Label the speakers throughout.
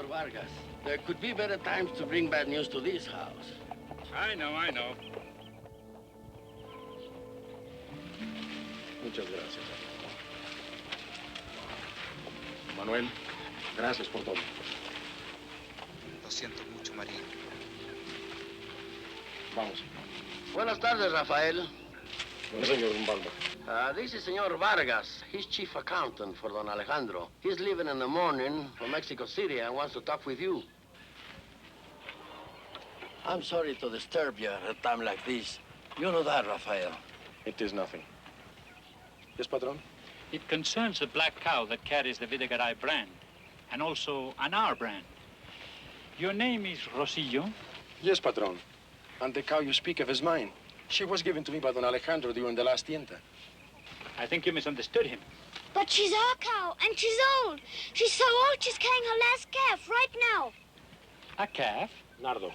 Speaker 1: Senor Vargas. There could be better times to bring bad news to this house.
Speaker 2: I know.
Speaker 3: Muchas gracias. Manuel, gracias por todo.
Speaker 4: Lo siento mucho, María.
Speaker 3: Vamos.
Speaker 1: Buenas tardes, Rafael.
Speaker 3: Bueno, señor Umbaldo.
Speaker 1: This is Senor Vargas. He's chief accountant for Don Alejandro. He's leaving in the morning for Mexico City and wants to talk with you. I'm sorry to disturb you at a time like this. You know that, Rafael.
Speaker 3: It is nothing. Yes, Patron?
Speaker 2: It concerns a black cow that carries the Videgaray brand, and also an our brand. Your name is Rosillo?
Speaker 3: Yes, Patron. And the cow you speak of is mine. She was given to me by Don Alejandro during the last tienta.
Speaker 2: I think you misunderstood him.
Speaker 5: But she's our cow, and she's old. She's so old she's carrying her last calf right now.
Speaker 2: A calf?
Speaker 3: Nardo,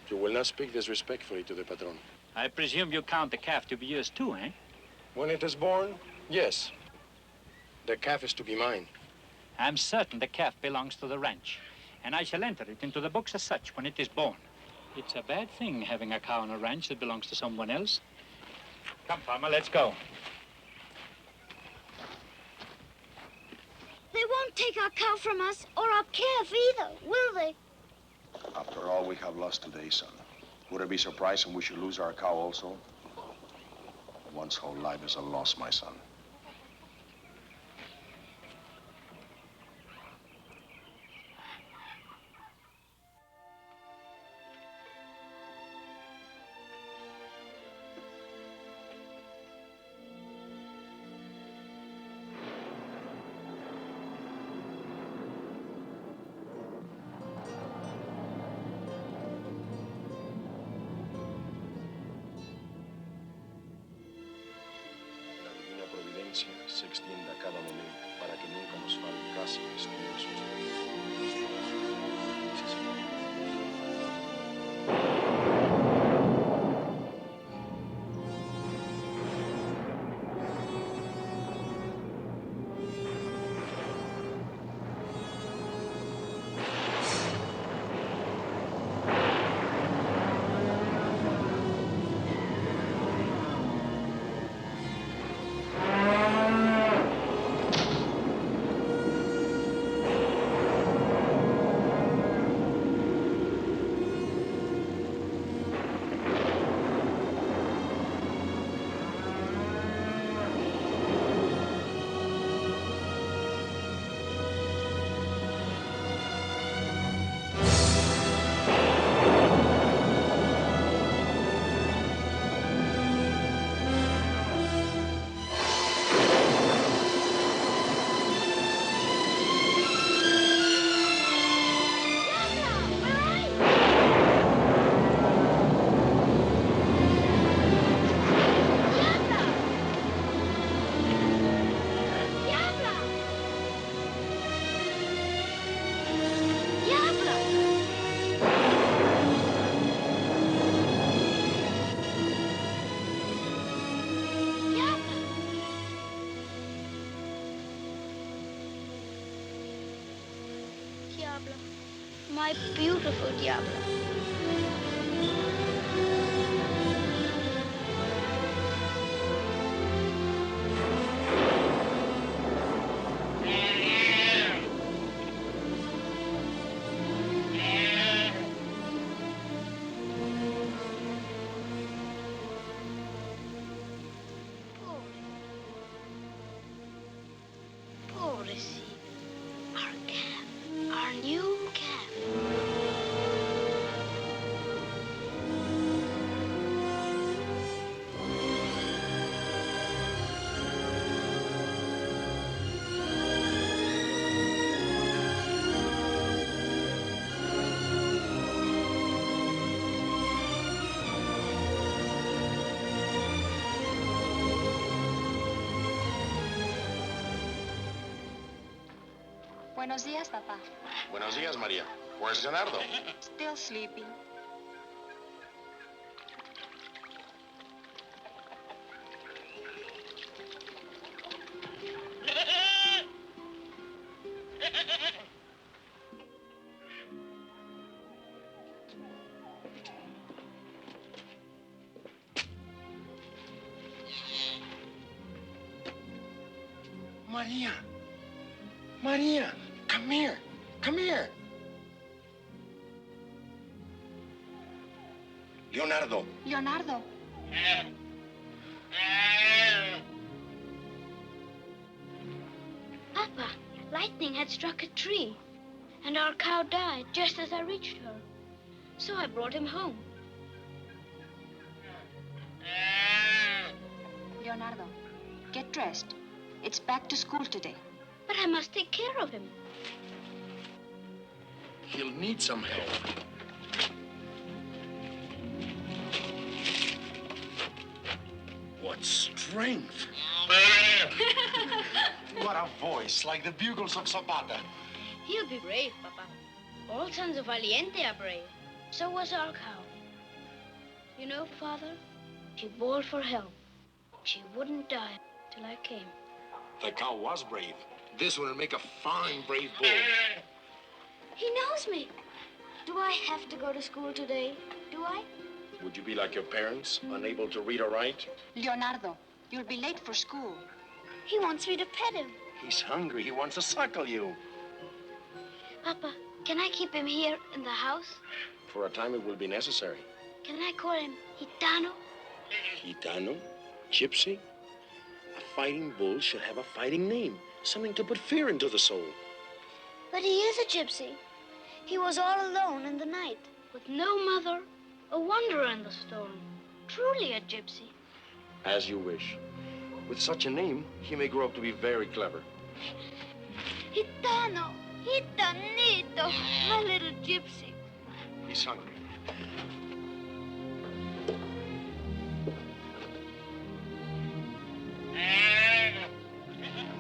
Speaker 3: you will not speak disrespectfully to the Patron.
Speaker 2: I presume you count the calf to be yours too, eh?
Speaker 3: When it is born, yes. The calf is to be mine.
Speaker 2: I'm certain the calf belongs to the ranch, and I shall enter it into the books as such when it is born. It's a bad thing having a cow on a ranch that belongs to someone else. Come, Farmer, let's go.
Speaker 5: They won't take our cow from us, or our calf either, will they?
Speaker 6: After all we have lost today, son, would it be surprising we should lose our cow also? One's whole life is a loss, my son.
Speaker 3: Se extienda a cada momento para que nunca nos falte casi destruir sus sí, señor.
Speaker 5: Diablo. My beautiful Diablo. Pobrecito. Our calf. Our new calf.
Speaker 7: Buenos días, papá.
Speaker 6: Buenos días, María. Where's Leonardo?
Speaker 7: Still sleeping.
Speaker 3: Maria. Maria, come here. Come here. Leonardo.
Speaker 7: Leonardo.
Speaker 5: Papa, lightning had struck a tree, and our cow died just as I reached her. So I brought him home.
Speaker 7: Leonardo, get dressed. It's back to school today.
Speaker 5: But I must take care of him.
Speaker 3: He'll need some help. What strength! What a voice, like the bugles of Zapata.
Speaker 5: He'll be brave, Papa. All sons of Valiente are brave. So was our cow. You know, Father, she bawled for help. She wouldn't die till I came.
Speaker 3: The cow was brave. This will make a fine brave bull.
Speaker 5: He knows me. Do I have to go to school today? Do I?
Speaker 3: Would you be like your parents, unable to read or write?
Speaker 7: Leonardo, you'll be late for school.
Speaker 5: He wants me to pet him.
Speaker 3: He's hungry. He wants to suckle you.
Speaker 5: Papa, can I keep him here in the house?
Speaker 3: For a time, it will be necessary.
Speaker 5: Can I call him Gitano?
Speaker 3: Gitano? Gypsy? A fighting bull should have a fighting name. Something to put fear into the soul.
Speaker 5: But he is a gypsy. He was all alone in the night, with no mother, a wanderer in the storm. Truly a gypsy.
Speaker 3: As you wish. With such a name, he may grow up to be very clever.
Speaker 5: Gitano, Gitanito, my little gypsy.
Speaker 3: He's hungry.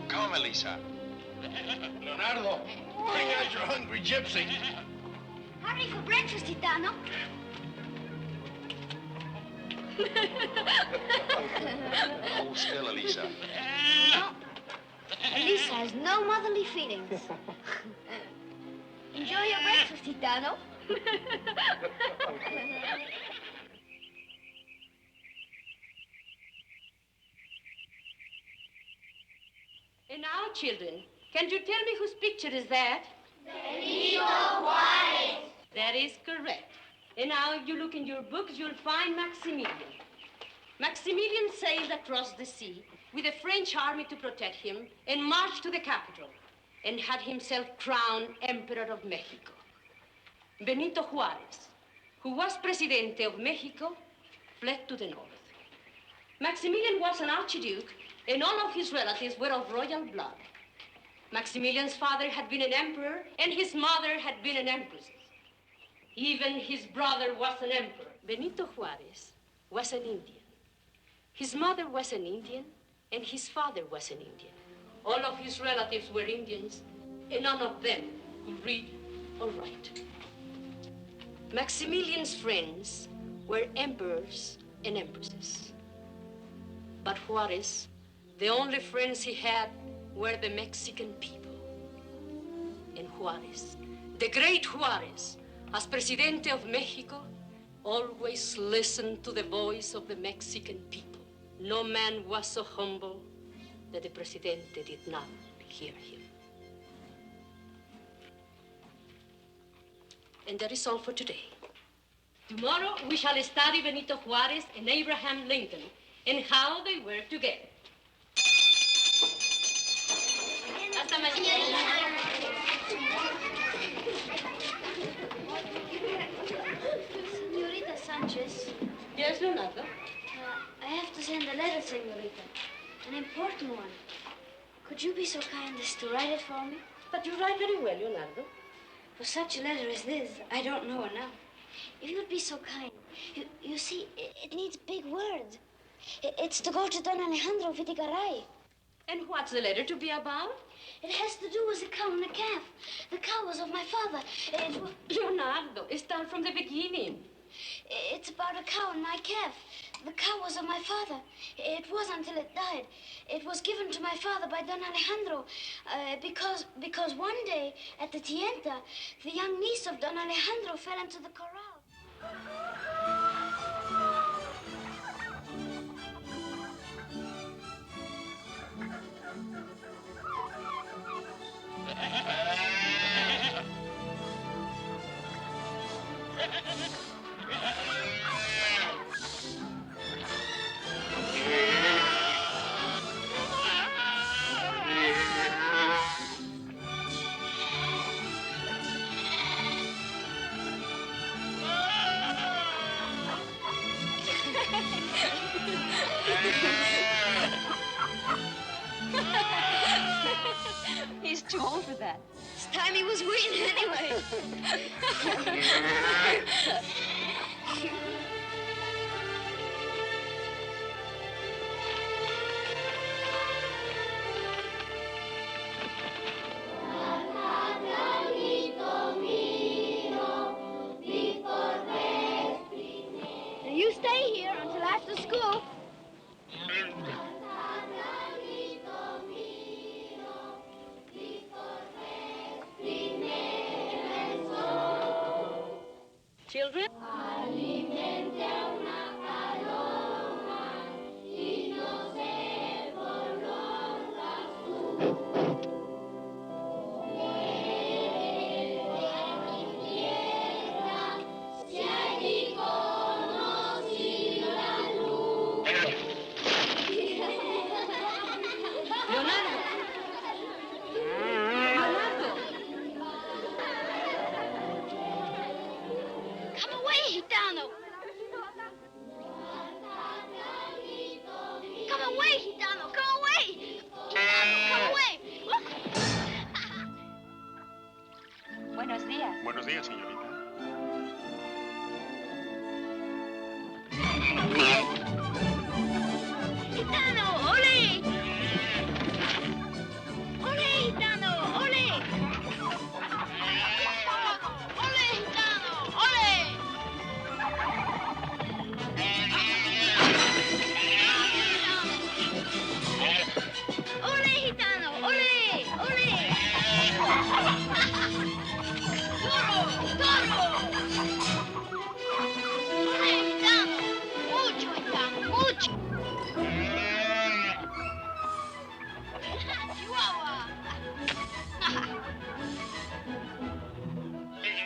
Speaker 6: Come, Elisa.
Speaker 3: Leonardo, bring out your hungry gypsy.
Speaker 5: Hurry for breakfast, Gitano.
Speaker 6: Hold still, Elisa.
Speaker 5: No. Elisa has no motherly feelings. Enjoy your breakfast, Gitano.
Speaker 8: And now, children, can you tell me whose picture is that?
Speaker 5: Benito Juarez.
Speaker 8: That is correct. And now, if you look in your books, you'll find Maximilian. Maximilian sailed across the sea with a French army to protect him and marched to the capital and had himself crowned Emperor of Mexico. Benito Juarez, who was Presidente of Mexico, fled to the north. Maximilian was an archduke, and all of his relatives were of royal blood. Maximilian's father had been an emperor, and his mother had been an empress. Even his brother was an emperor. Benito Juarez was an Indian. His mother was an Indian, and his father was an Indian. All of his relatives were Indians, and none of them could read or write. Maximilian's friends were emperors and empresses. But Juarez, the only friends he had were the Mexican people. And Juarez, the great Juarez, as Presidente of Mexico, always listened to the voice of the Mexican people. No man was so humble that the Presidente did not hear him. And that is all for today. Tomorrow we shall study Benito Juarez and Abraham Lincoln and how they were together. Hasta mañana.
Speaker 5: Senorita Sanchez,
Speaker 8: Yes, Leonardo?
Speaker 5: I have to send a letter, Senorita. An important one. Could you be so kind as to write it for me?
Speaker 8: But you write very well, Leonardo.
Speaker 5: For such a letter as this, I don't know enough. If you would be so kind. You see, it needs big words. It's to go to Don Alejandro Vitigaray.
Speaker 8: And what's the letter to be about?
Speaker 5: It has to do with the cow and the calf. The cow was of my father.
Speaker 8: Leonardo, start from the beginning.
Speaker 5: It's about a cow and my calf. The cow was of my father. It was until it died. It was given to my father by Don Alejandro because one day at the tienta, the young niece of Don Alejandro fell into the corral.
Speaker 8: that?
Speaker 5: It's time he was waiting anyway. You stay here until after school.
Speaker 8: Children?
Speaker 5: Come away, Gitano. Come away, Gitano. Come away. Gitano, come away. Look.
Speaker 7: Buenos días.
Speaker 3: Buenos días, señorita.
Speaker 5: Gitano, ole. Ole, Gitano, ole. Ole, Gitano, ole. Ole, Gitano, ole, ole. Toro, toro. Ole, Gitano. Mucho, Gitano, mucho. Chihuahua.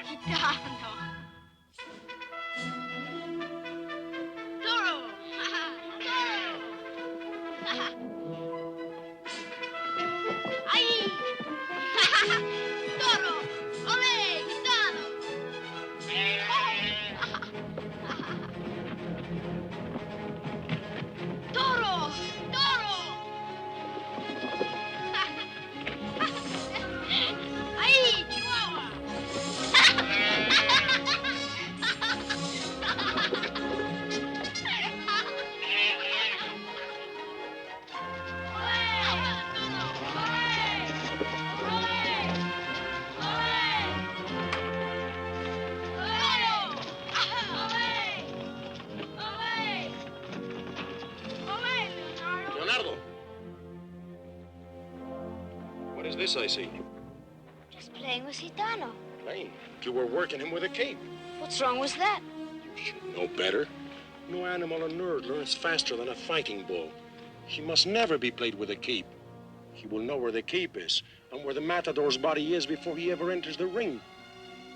Speaker 5: Gitano. Toro. Toro. Ahí. Toro. Ole, Gitano. Toro. Toro. Ahí, Chihuahua.
Speaker 3: Leonardo. What is this I see?
Speaker 5: Just playing with Gitano.
Speaker 3: Playing. You were working him with a cape.
Speaker 5: What's wrong with that?
Speaker 3: You should know better. No animal on earth learns faster than a fighting bull. He must never be played with a cape. He will know where the cape is and where the matador's body is before he ever enters the ring.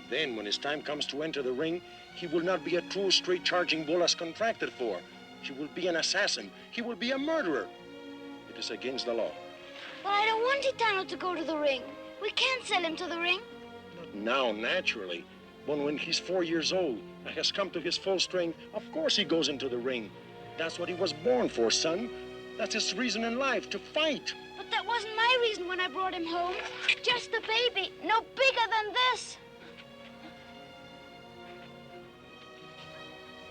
Speaker 3: Then, when his time comes to enter the ring, he will not be a true straight charging bull as contracted for. He will be an assassin. He will be a murderer. It is against the law.
Speaker 5: But I don't want Gitano to go to the ring. We can't sell him to the ring.
Speaker 3: Not now, naturally. But when he's 4 years old and has come to his full strength, of course he goes into the ring. That's what he was born for, son. That's his reason in life, to fight.
Speaker 5: But that wasn't my reason when I brought him home. Just a baby, no bigger than this.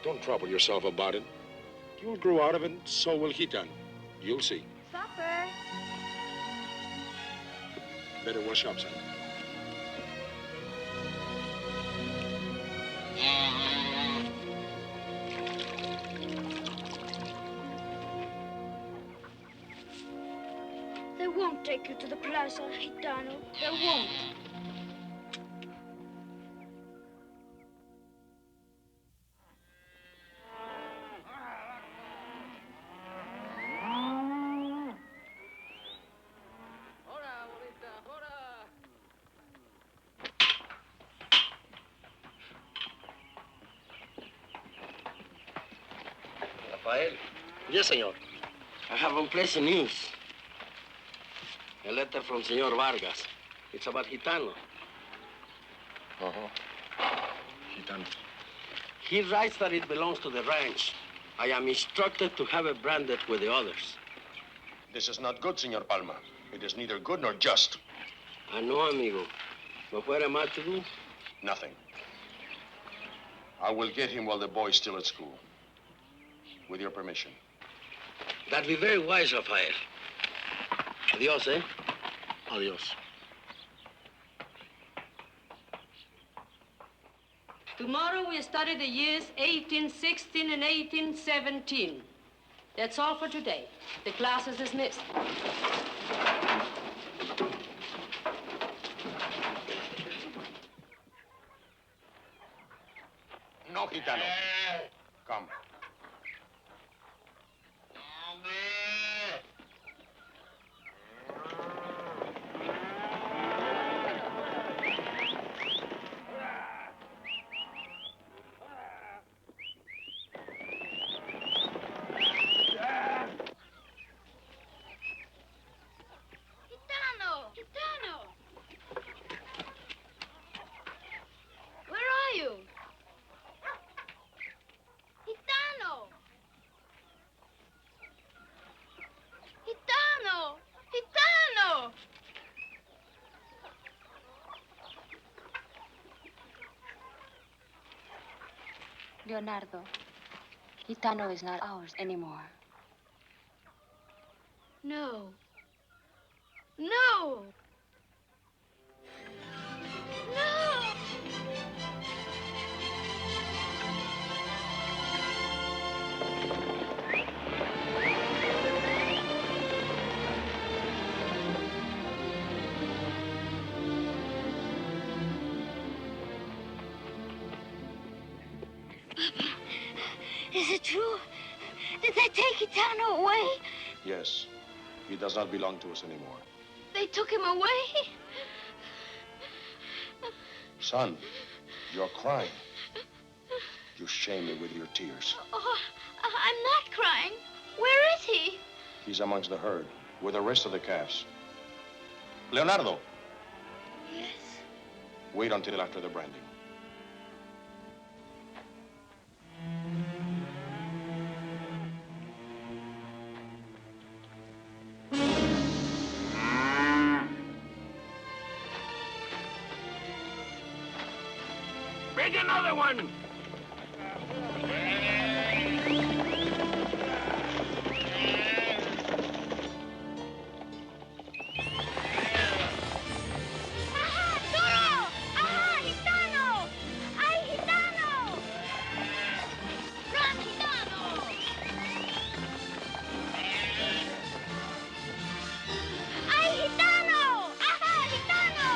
Speaker 3: Don't trouble yourself about it. You'll grow out of it, so will Gitano. You'll see.
Speaker 5: Supper.
Speaker 3: Better wash up, son.
Speaker 5: They won't take you to the plaza, Gitano. They won't.
Speaker 1: Rafael,
Speaker 3: Yes, senor.
Speaker 1: I have unpleasant news. A letter from Senor Vargas. It's about Gitano.
Speaker 3: Gitano.
Speaker 1: He writes that it belongs to the ranch. I am instructed to have it branded with the others.
Speaker 6: This is not good, Senor Palma. It is neither good nor just.
Speaker 1: I know, amigo. But what am I to do?
Speaker 6: Nothing. I will get him while the boy's still at school. With your permission.
Speaker 1: That'd be very wise, Rafael. Adios, eh?
Speaker 6: Adios.
Speaker 8: Tomorrow we study the years 1816 and 1817. That's all for today. The class is dismissed.
Speaker 6: No, Gitano. Come.
Speaker 5: Gitano! Where are you? Gitano! Gitano! Gitano!
Speaker 7: Leonardo, Gitano is not ours anymore.
Speaker 5: No. No! No! Papa, is it true? Did they take Gitano away?
Speaker 6: Yes. He does not belong to us anymore.
Speaker 5: They took him away?
Speaker 6: Son, you're crying. You shame me with your tears.
Speaker 5: Oh, I'm not crying. Where is he?
Speaker 6: He's amongst the herd, with the rest of the calves. Leonardo!
Speaker 5: Yes?
Speaker 6: Wait until after the branding.
Speaker 1: Bring another one!
Speaker 5: Aha! Toro! Aha! Gitano! Ay, Gitano! Run, Gitano! Ay, Gitano! Aha! Gitano!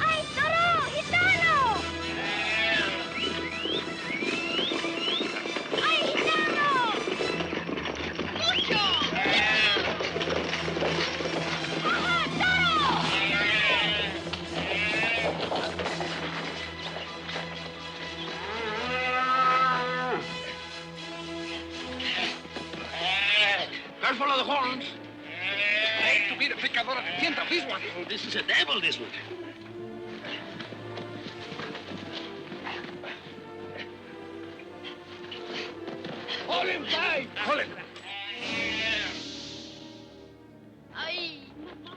Speaker 5: Ay, Toro! Gitano! Ay, Gitano! Mucho! Aha! Toro!
Speaker 1: Careful of the horns.
Speaker 4: I hate to be the picador de tienda, this one.
Speaker 1: Oh, this is a devil, this one. Hold him tight!
Speaker 4: Hold it.
Speaker 5: Ay, mamá.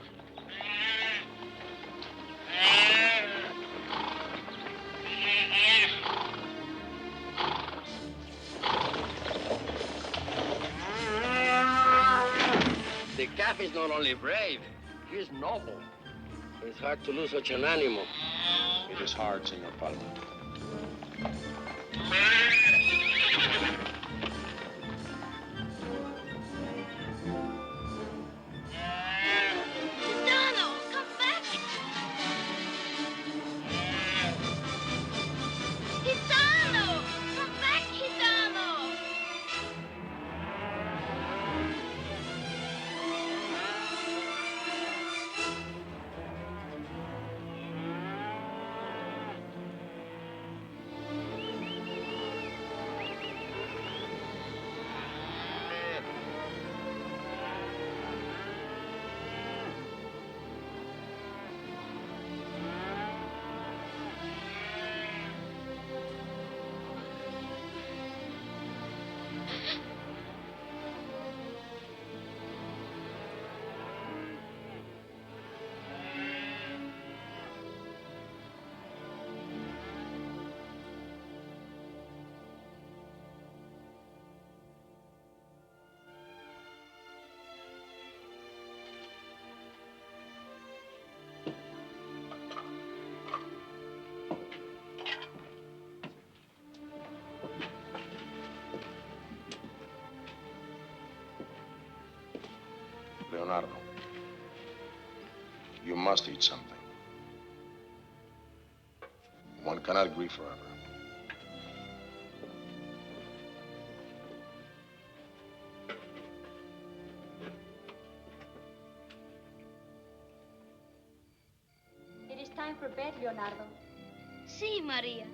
Speaker 1: The calf is not only brave, he is noble. It's hard to lose such an animal.
Speaker 6: It is hard, Senor Palma.
Speaker 5: Gitano, come back! Gitano! Come back, Gitano!
Speaker 6: Leonardo, you must eat something. One cannot grieve forever.
Speaker 7: It is time for bed, Leonardo.
Speaker 5: Sí, Maria.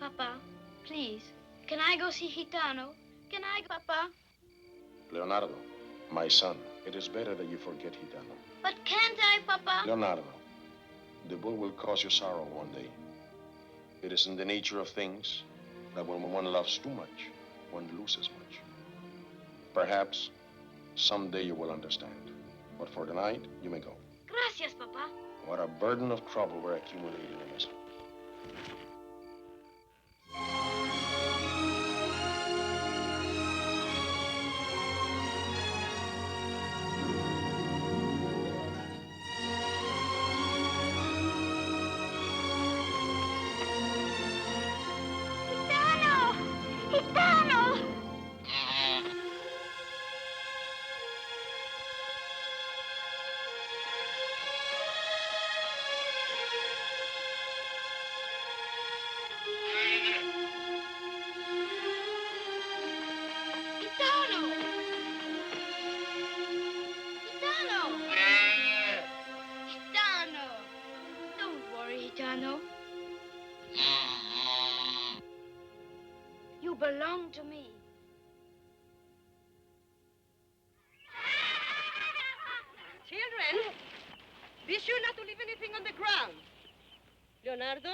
Speaker 5: Papa, please, can I go see Gitano? Can I, Papa?
Speaker 6: Leonardo, my son, it is better that you forget Gitano.
Speaker 5: But can't I, Papa?
Speaker 6: Leonardo, the bull will cause you sorrow one day. It is in the nature of things that when one loves too much, one loses much. Perhaps someday you will understand. But for tonight, you may go.
Speaker 5: Gracias, Papa.
Speaker 6: What a burden of trouble we're accumulating in us.
Speaker 5: Gitano! Gitano! Gitano! Gitano! Gitano! Don't worry, Gitano. You belong to me.
Speaker 8: Children, be sure not to leave anything on the ground. Leonardo,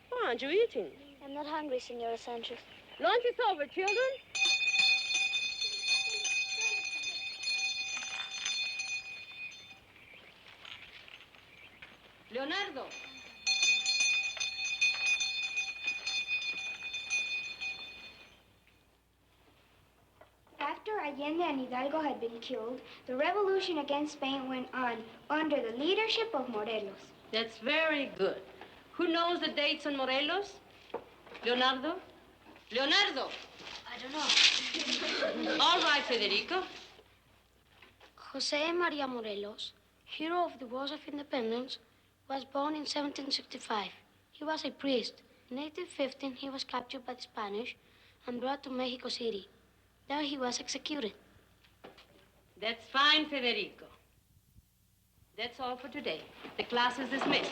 Speaker 8: why aren't you eating?
Speaker 5: I'm not hungry, Senora Sanchez.
Speaker 8: Lunch is over, children. Leonardo.
Speaker 9: After Allende and Hidalgo had been killed, the revolution against Spain went on under the leadership of Morelos.
Speaker 8: That's very good. Who knows the dates on Morelos? Leonardo? Leonardo!
Speaker 5: I don't know.
Speaker 8: All right, Federico.
Speaker 5: Jose Maria Morelos, hero of the Wars of Independence, was born in 1765. He was a priest. In 1815, he was captured by the Spanish and brought to Mexico City. There he was executed.
Speaker 8: That's fine, Federico. That's all for today. The class is dismissed.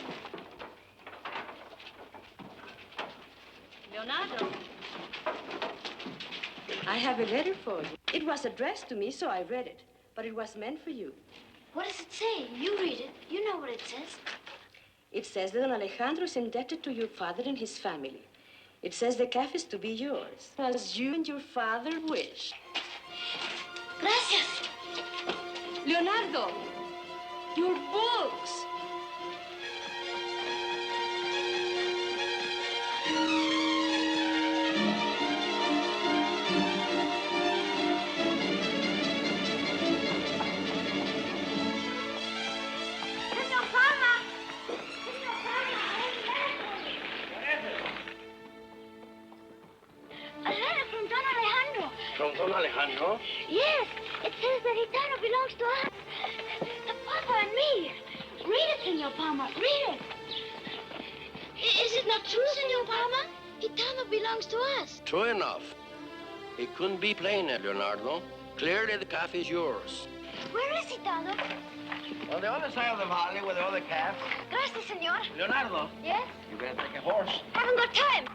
Speaker 8: Leonardo, I have a letter for you. It was addressed to me, so I read it. But it was meant for you.
Speaker 5: What does it say? You read it. You know what it says.
Speaker 8: It says that Don Alejandro is indebted to your father and his family. It says the cafe is to be yours, as you and your father wish.
Speaker 5: Gracias.
Speaker 8: Leonardo, your books.
Speaker 1: From Don Alejandro?
Speaker 5: Yes, it says that Gitano belongs to us. To Papa and me. Read it, Senor Palma. Read it. Is it not true, Senor Palma? Gitano belongs to us.
Speaker 1: True enough. It couldn't be plainer, Leonardo. Clearly the cafe is yours.
Speaker 5: Where is Gitano?
Speaker 1: On the other side of the valley with the other calf.
Speaker 5: Gracias, Senor.
Speaker 1: Leonardo,
Speaker 5: Yes?
Speaker 1: you better take a horse.
Speaker 5: Haven't got time.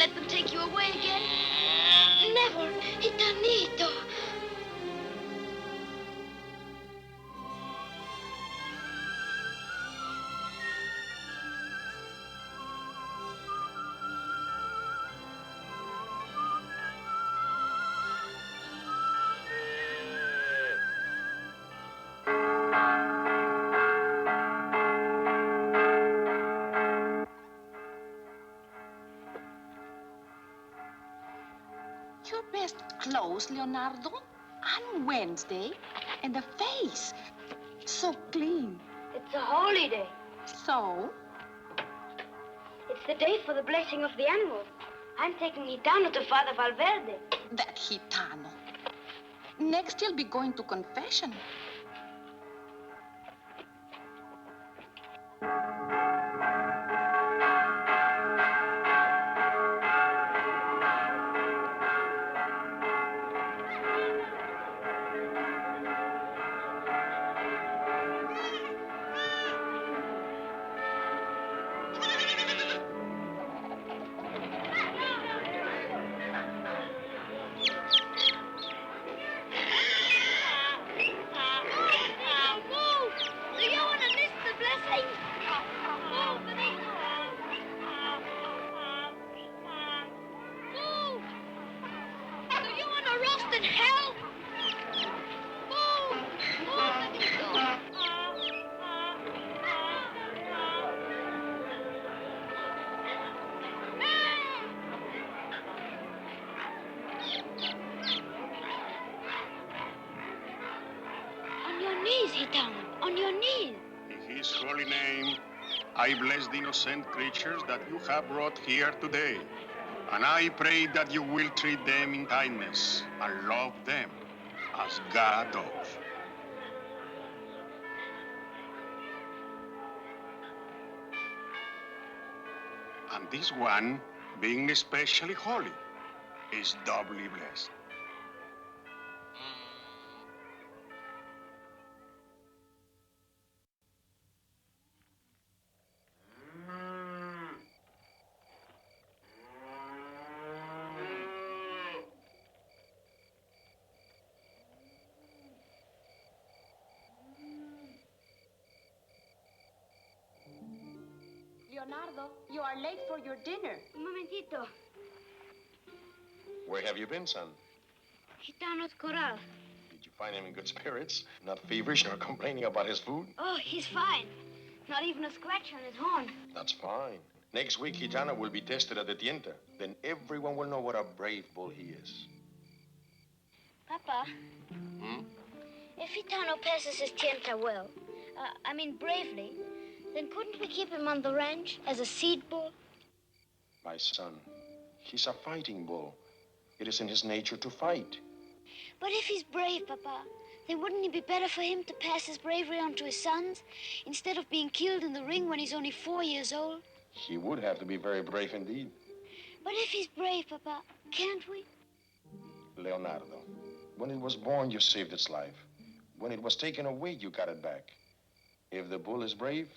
Speaker 5: let them take you away again. Never, Gitanito.
Speaker 7: Your best clothes, Leonardo, on Wednesday, and the face so clean.
Speaker 5: It's a holy day.
Speaker 7: So?
Speaker 5: It's the day for the blessing of the animals. I'm taking Gitano to Father Valverde.
Speaker 7: That Gitano. Next, he'll be going to confession.
Speaker 5: On your knees.
Speaker 6: In his holy name, I bless the innocent creatures that you have brought here today. And I pray that you will treat them in kindness and love them as God does. And this one, being especially holy, is doubly blessed.
Speaker 7: Leonardo, you are late for your dinner.
Speaker 5: Un momentito.
Speaker 6: Where have you been, son?
Speaker 5: Gitano's corral.
Speaker 6: Did you find him in good spirits? Not feverish nor complaining about his food?
Speaker 5: Oh, he's fine. Not even a scratch on his horn.
Speaker 6: That's fine. Next week, Gitano will be tested at the tienta. Then everyone will know what a brave bull he is.
Speaker 5: Papa, if Gitano passes his tienta well, bravely, then couldn't we keep him on the ranch as a seed bull?
Speaker 6: My son, he's a fighting bull. It is in his nature to fight.
Speaker 5: But if he's brave, Papa, then wouldn't it be better for him to pass his bravery on to his sons instead of being killed in the ring when he's only 4 years old?
Speaker 6: He would have to be very brave indeed.
Speaker 5: But if he's brave, Papa, can't we?
Speaker 6: Leonardo, when it was born, you saved its life. When it was taken away, you got it back. If the bull is brave,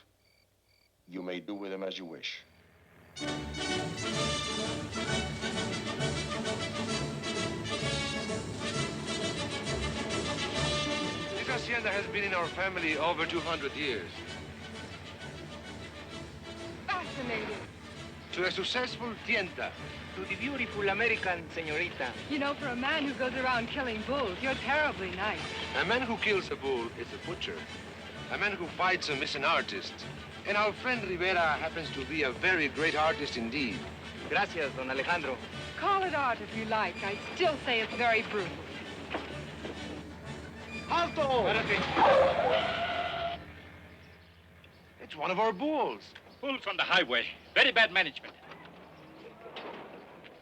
Speaker 6: you may do with him as you wish.
Speaker 10: This hacienda has been in our family over 200 years.
Speaker 11: Fascinating.
Speaker 10: To a successful tienta.
Speaker 11: To the beautiful American señorita. You know, for a man who goes around killing bulls, you're terribly nice.
Speaker 10: A man who kills a bull is a butcher. A man who fights him is an artist. And our friend Rivera happens to be a very great artist indeed.
Speaker 11: Gracias, Don Alejandro. Call it art if you like. I still say it's very brutal.
Speaker 10: Alto! It's one of our bulls.
Speaker 2: Bulls on the highway. Very bad management.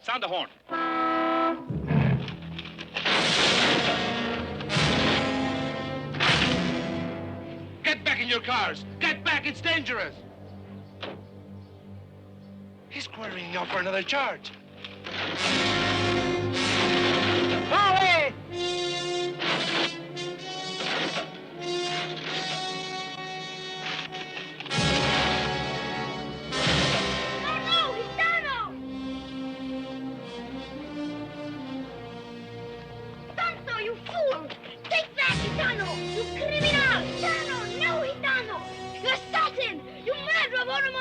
Speaker 2: Sound the horn.
Speaker 10: Get back in your cars! Get back, it's dangerous! He's squaring up for another charge. Hurry!
Speaker 5: No, Gitano!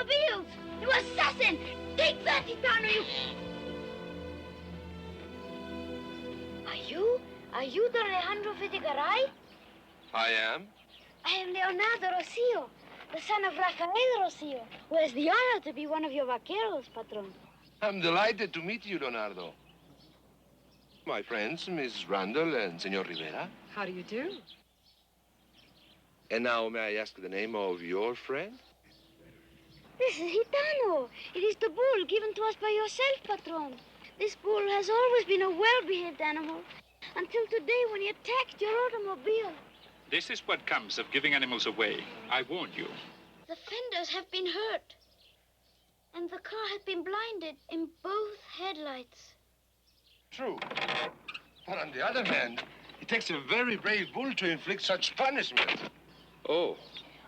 Speaker 5: automobiles! You assassin! Take that, Gitano, you... Are you Don Alejandro Fidigaray?
Speaker 10: I am.
Speaker 5: I am Leonardo Rocio, the son of Rafael Rocio, who has the honor to be one of your vaqueros, Patron.
Speaker 10: I'm delighted to meet you, Leonardo. My friends, Miss Randall and Senor Rivera.
Speaker 11: How do you do?
Speaker 10: And now, may I ask the name of your friend?
Speaker 5: This is Gitano. It is the bull given to us by yourself, Patron. This bull has always been a well-behaved animal, until today when he attacked your automobile.
Speaker 2: This is what comes of giving animals away. I warned you.
Speaker 5: The fenders have been hurt, and the car has been blinded in both headlights.
Speaker 10: True. But on the other hand, it takes a very brave bull to inflict such punishment. Oh.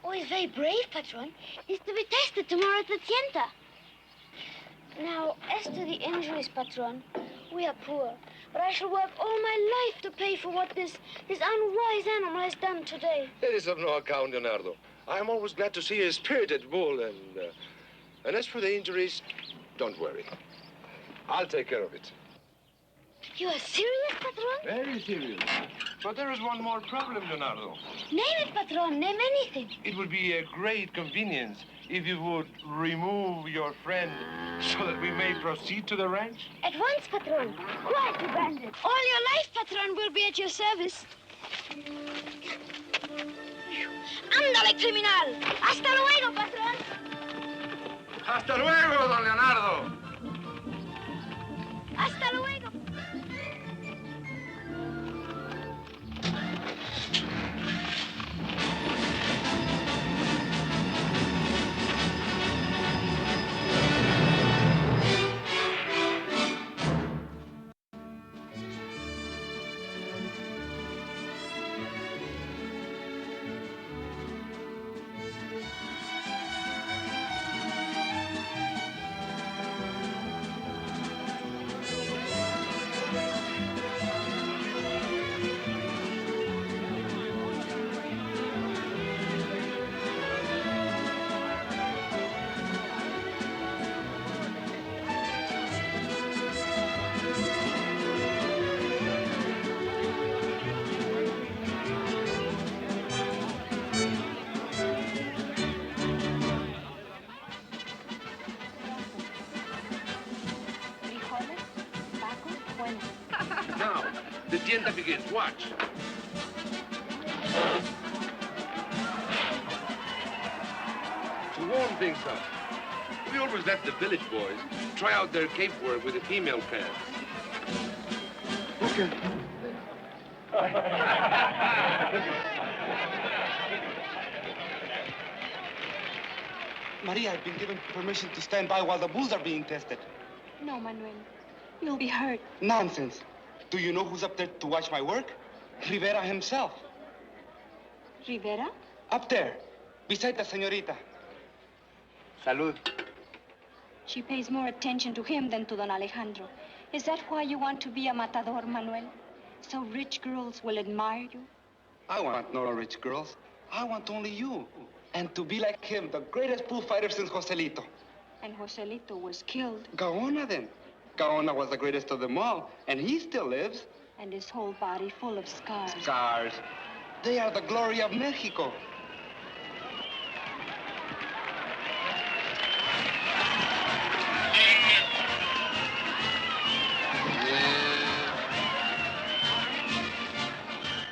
Speaker 5: Oh, he's very brave, Patron. He's to be tested tomorrow at the Tienda. Now, as to the injuries, Patron, we are poor. But I shall work all my life to pay for what this unwise animal has done today.
Speaker 10: It is of no account, Leonardo. I'm always glad to see a spirited bull, and as for the injuries, don't worry. I'll take care of it.
Speaker 5: You are serious, Patron?
Speaker 10: Very serious. But there is one more problem, Leonardo.
Speaker 5: Name it, Patron. Name anything.
Speaker 10: It would be a great convenience if you would remove your friend so that we may proceed to the ranch.
Speaker 5: At once, Patron. Quietly, bandit. All your life, Patron, will be at your service. Ándale, criminal. Hasta luego, Patron.
Speaker 10: Hasta luego, don Leonardo.
Speaker 5: Hasta luego.
Speaker 10: Now, the tienda begins. Watch. To warm things up, we always let the village boys try out their cape work with the female pants. Okay.
Speaker 12: Maria, I've been given permission to stand by while the bulls are being tested.
Speaker 7: No, Manuel. You'll be hurt.
Speaker 12: Nonsense. Do you know who's up there to watch my work? Rivera himself.
Speaker 7: Rivera?
Speaker 12: Up there, beside the señorita.
Speaker 10: Salud.
Speaker 7: She pays more attention to him than to Don Alejandro. Is that why you want to be a matador, Manuel? So rich girls will admire you?
Speaker 12: I want no rich girls. I want only you. And to be like him, the greatest bullfighter since Joselito.
Speaker 7: And Joselito was killed.
Speaker 12: Gaona, then. Gaona was the greatest of them all, and he still lives.
Speaker 7: And his whole body full of scars.
Speaker 12: Scars. They are the glory of Mexico.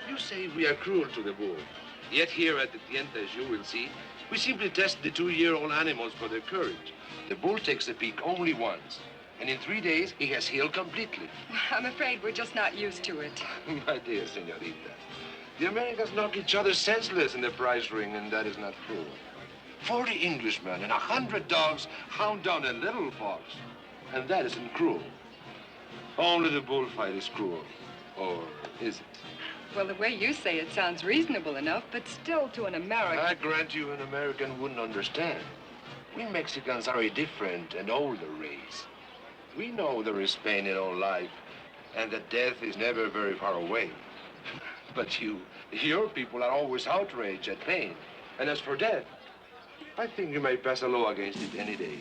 Speaker 10: You say we are cruel to the bull. Yet here at the tienda, as you will see, we simply test the 2-year-old animals for their courage. The bull takes a peek only once. And in 3 days, he has healed completely.
Speaker 11: I'm afraid we're just not used to it.
Speaker 10: My dear señorita, the Americans knock each other senseless in the prize ring, and that is not cruel. 40 Englishmen and 100 dogs hound down a little fox, and that isn't cruel. Only the bullfight is cruel, or is it?
Speaker 11: Well, the way you say it sounds reasonable enough, but still to an American...
Speaker 10: I grant you an American wouldn't understand. We Mexicans are a different and older race. We know there is pain in all life, and that death is never very far away. But your people are always outraged at pain. And as for death, I think you may pass a law against it any day.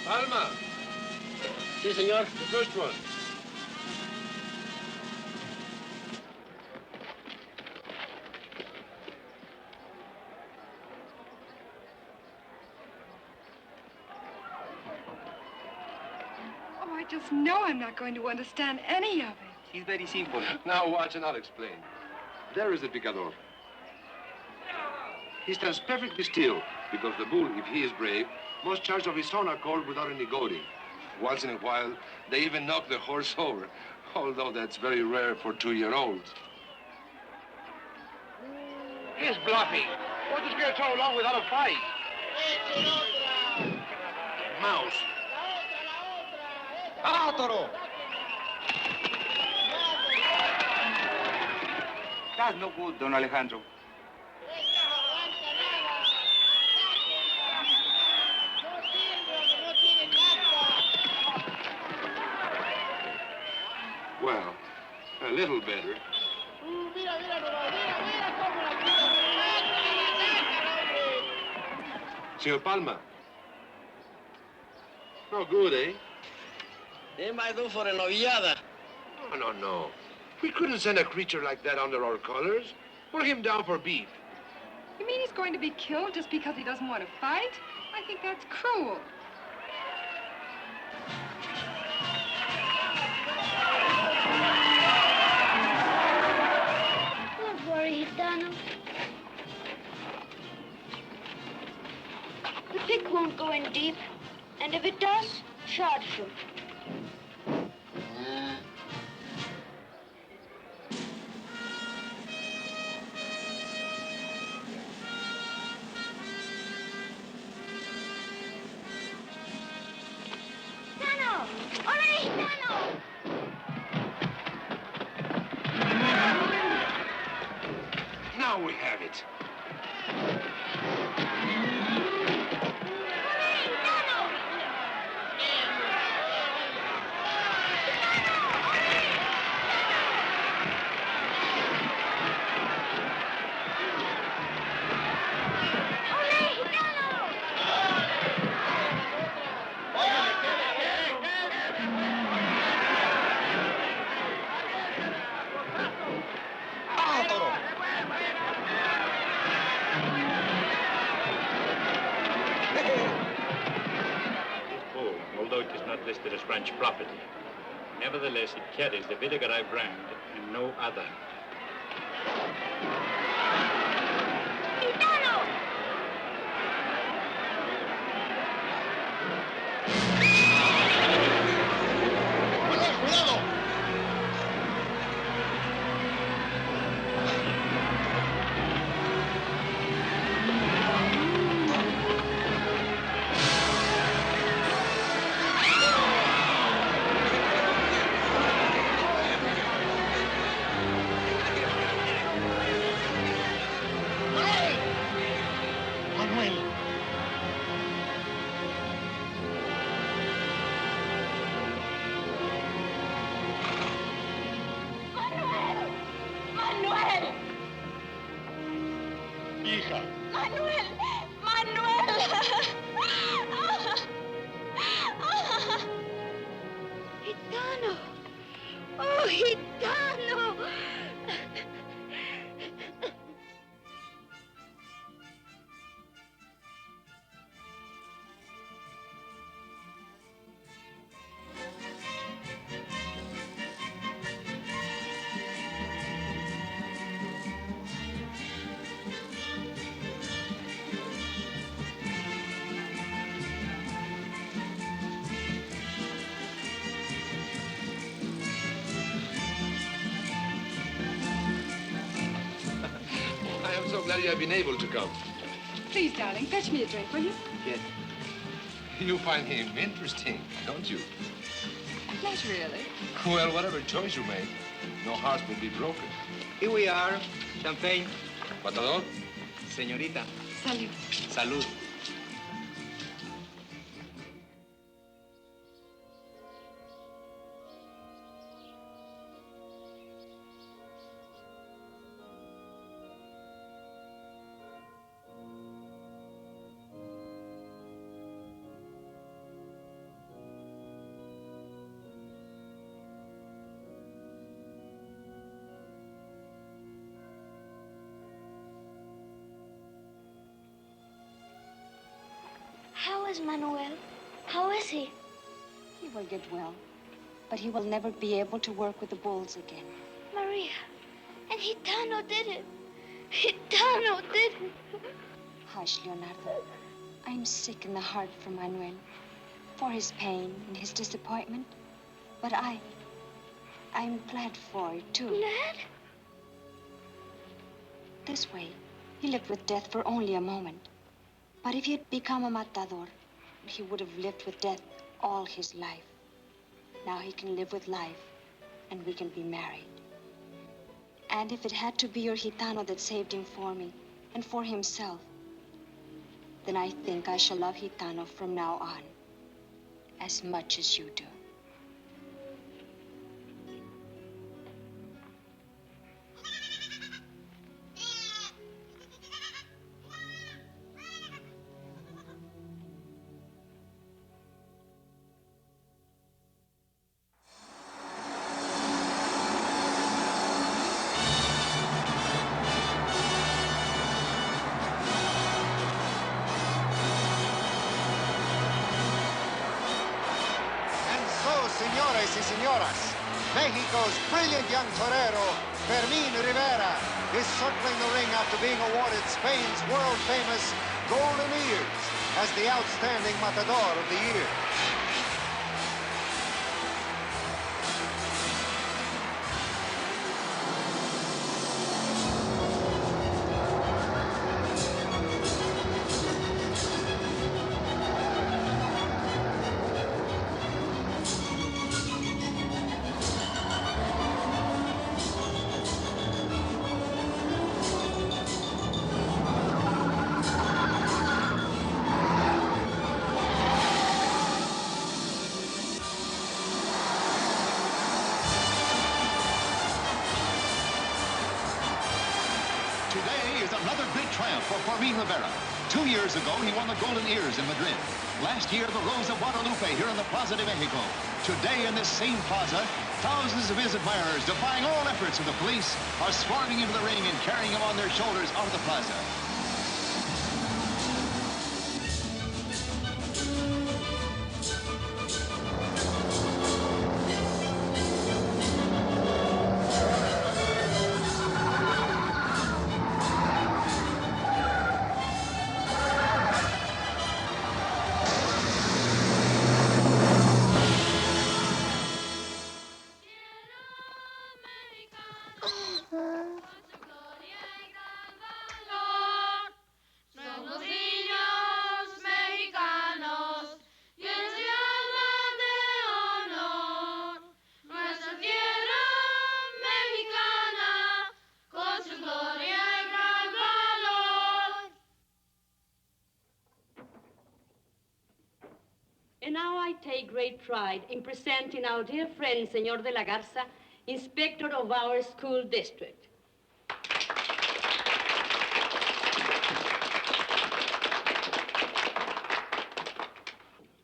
Speaker 10: Palma!
Speaker 1: Si, senor.
Speaker 10: The first one.
Speaker 11: Oh, I just know I'm not going to understand any of it.
Speaker 12: It's very simple.
Speaker 10: Now watch and I'll explain. There is the picador. He stands perfectly still because the bull, if he is brave, must charge of his own accord without any goading. Once in a while, they even knock the horse over, although that's very rare for 2-year-olds.
Speaker 4: He's bluffing. What is going to go along without a fight?
Speaker 10: Mouse.
Speaker 12: ¡Ah, toro! That's no good, Don Alejandro.
Speaker 10: Well, a little better. Senor Palma. No good, eh?
Speaker 1: They might do for a novillada.
Speaker 10: No. We couldn't send a creature like that under our colors. Put him down for beef.
Speaker 11: You mean he's going to be killed just because he doesn't want to fight? I think that's cruel.
Speaker 5: Don't worry, Gitano. The pick won't go in deep, and if it does, charge him. Gitano! Already, Gitano!
Speaker 10: Now we have it.
Speaker 2: Although it is not listed as ranch property. Nevertheless, it carries the Vidaguerai brand and no other.
Speaker 3: Hija.
Speaker 5: Manuel! Manuel! Gitano! Oh, Gitano!
Speaker 10: I am so glad you have been able to come.
Speaker 11: Please, darling, fetch me a drink, will you?
Speaker 10: Yes. You find him interesting, don't you?
Speaker 11: Not really.
Speaker 10: Well, whatever choice you make, no hearts will be broken.
Speaker 12: Here we are. Champagne.
Speaker 10: Matador?
Speaker 12: Señorita.
Speaker 11: Salud.
Speaker 12: Salud.
Speaker 5: How is Manuel? How is he?
Speaker 7: He will get well, but he will never be able to work with the bulls again.
Speaker 5: Maria, and Gitano did it. Gitano did it.
Speaker 7: Hush, Leonardo. I'm sick in the heart for Manuel, for his pain and his disappointment. But I'm glad for it, too.
Speaker 5: Glad?
Speaker 7: This way, he lived with death for only a moment. But if he had become a matador, he would have lived with death all his life. Now he can live with life, and we can be married. And if it had to be your Gitano that saved him for me, and for himself, then I think I shall love Gitano from now on, as much as you do.
Speaker 13: Señores y señoras, Mexico's brilliant young torero, Fermín Rivera, is circling the ring after being awarded Spain's world-famous Golden Ears as the outstanding matador of the year.
Speaker 14: Another great triumph for Fermín Rivera. 2 years ago, he won the Golden Ears in Madrid. Last year, the Rose of Guadalupe here in the Plaza de Mexico. Today, in this same plaza, thousands of his admirers, defying all efforts of the police, are swarming into the ring and carrying him on their shoulders out of the plaza.
Speaker 8: And now I take great pride in presenting our dear friend, Señor de la Garza, inspector of our school district.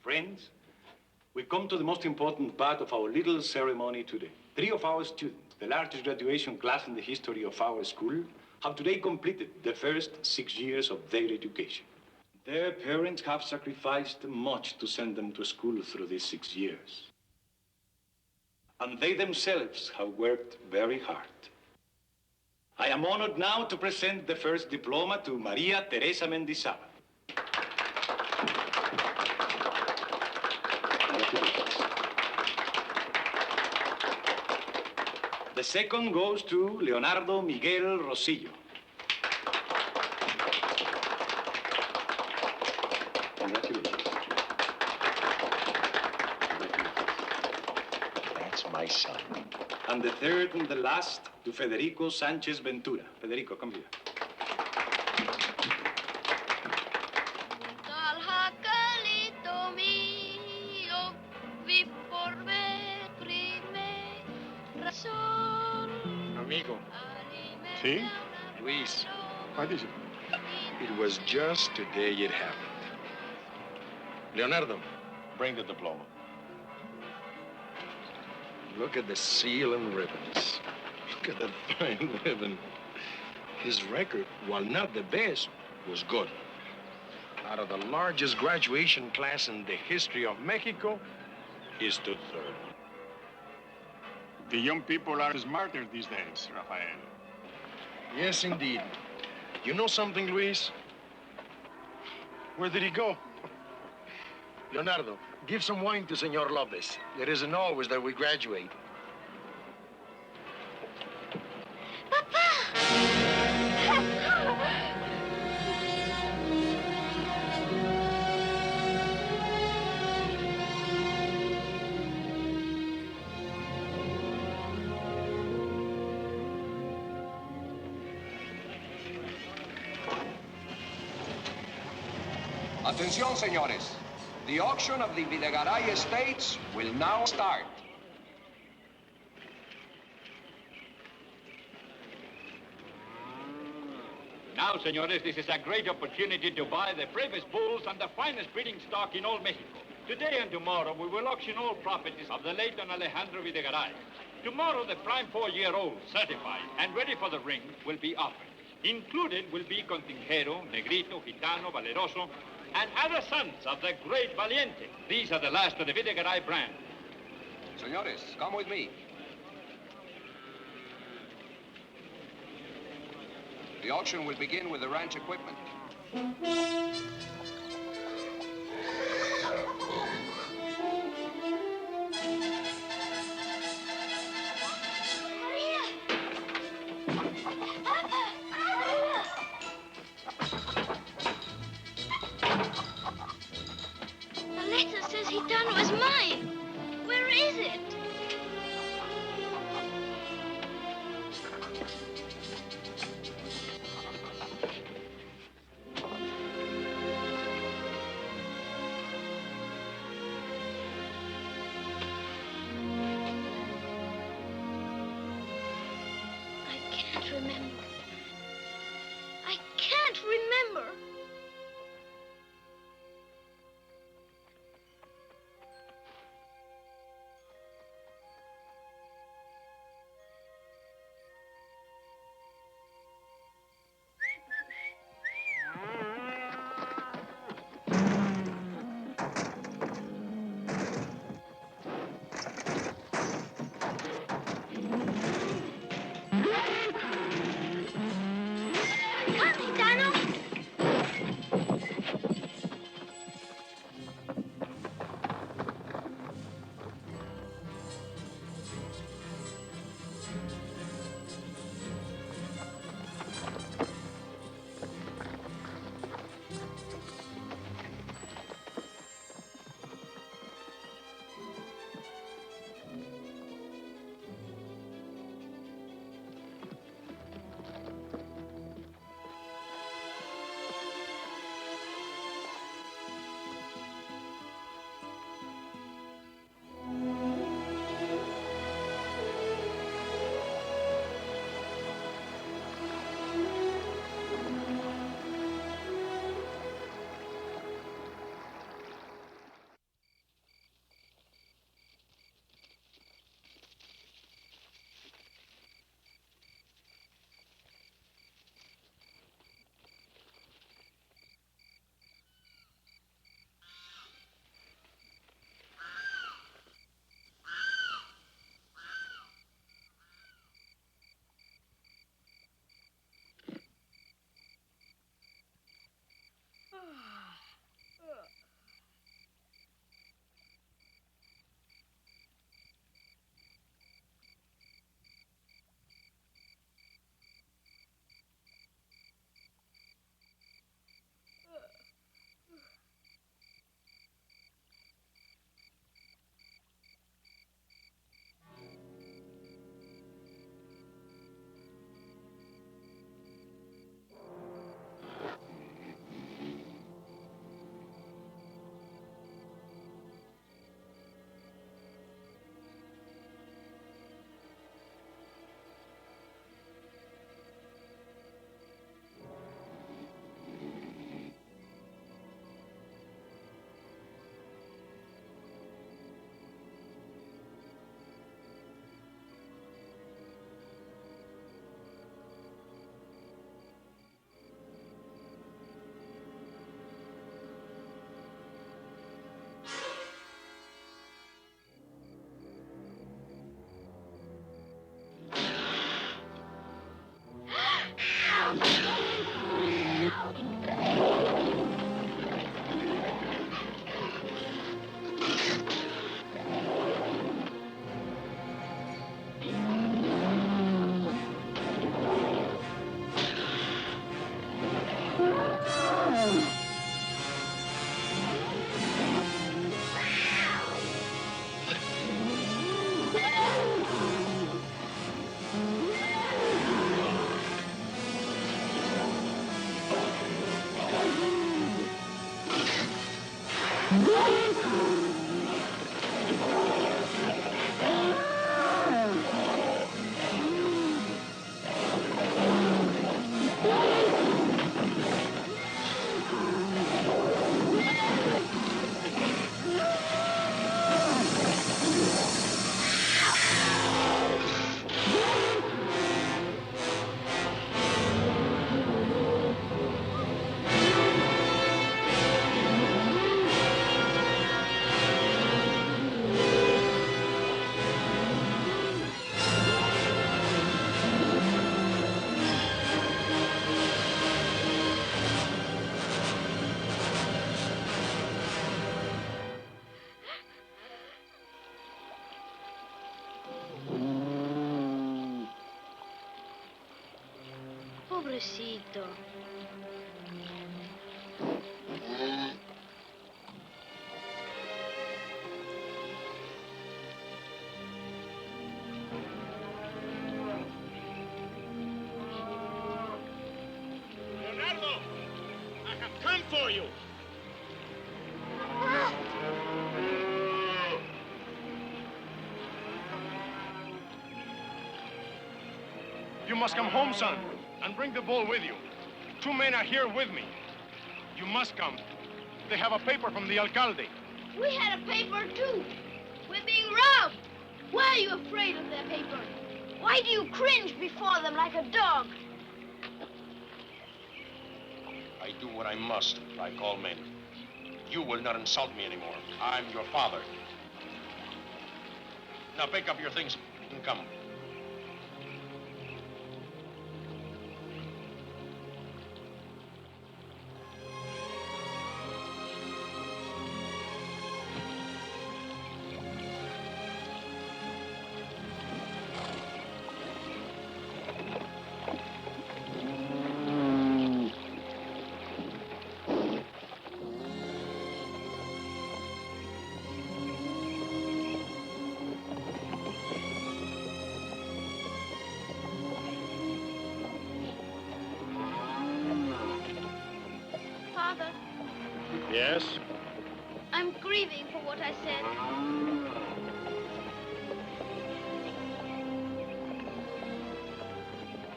Speaker 15: Friends, we come to the most important part of our little ceremony today. 3 of our students, the largest graduation class in the history of our school, have today completed the first 6 years of their education. Their parents have sacrificed much to send them to school through these 6 years. And they themselves have worked very hard. I am honored now to present the first diploma to Maria Teresa Mendizábal. The second goes to Leonardo Miguel Rosillo.
Speaker 6: That's my son.
Speaker 15: And the third and the last to Federico Sanchez Ventura. Federico, come here.
Speaker 3: Amigo.
Speaker 6: See?
Speaker 3: Luis.
Speaker 6: What is it?
Speaker 3: It was just today it happened. Leonardo,
Speaker 6: bring the diploma.
Speaker 3: Look at the seal and ribbons. Look at that fine ribbon. His record, while not the best, was good. Out of the largest graduation class in the history of Mexico, he stood third.
Speaker 16: The young people are smarter these days, Rafael.
Speaker 3: Yes, indeed. You know something, Luis? Where did he go? Leonardo, give some wine to Senor Lopez. It isn't always that we graduate.
Speaker 10: Atención, señores. The auction of the Videgaray estates will now start.
Speaker 17: Now, senores, this is a great opportunity to buy the bravest bulls and the finest breeding stock in all Mexico. Today and tomorrow, we will auction all properties of the late Don Alejandro Videgaray. Tomorrow, the prime 4-year-old, certified and ready for the ring, will be offered. Included will be Contingero, Negrito, Gitano, Valeroso, and other sons of the great Valiente. These are the last of the Videgaray brand.
Speaker 10: Senores, come with me. The auction will begin with the ranch equipment.
Speaker 5: The letter says Gitano is mine. Where is it? I can't remember. I can't remember. Pobrecito.
Speaker 16: Leonardo, I have come for you. You must come home, son, and bring the bull with you. 2 men are here with me. You must come. They have a paper from the alcalde.
Speaker 9: We had a paper, too. We're being robbed. Why are you afraid of their paper? Why do you cringe before them like a dog?
Speaker 6: I do what I must, like all men. You will not insult me anymore. I'm your father. Now pick up your things and come.
Speaker 9: Father,
Speaker 16: Yes?
Speaker 9: I'm grieving for what I said.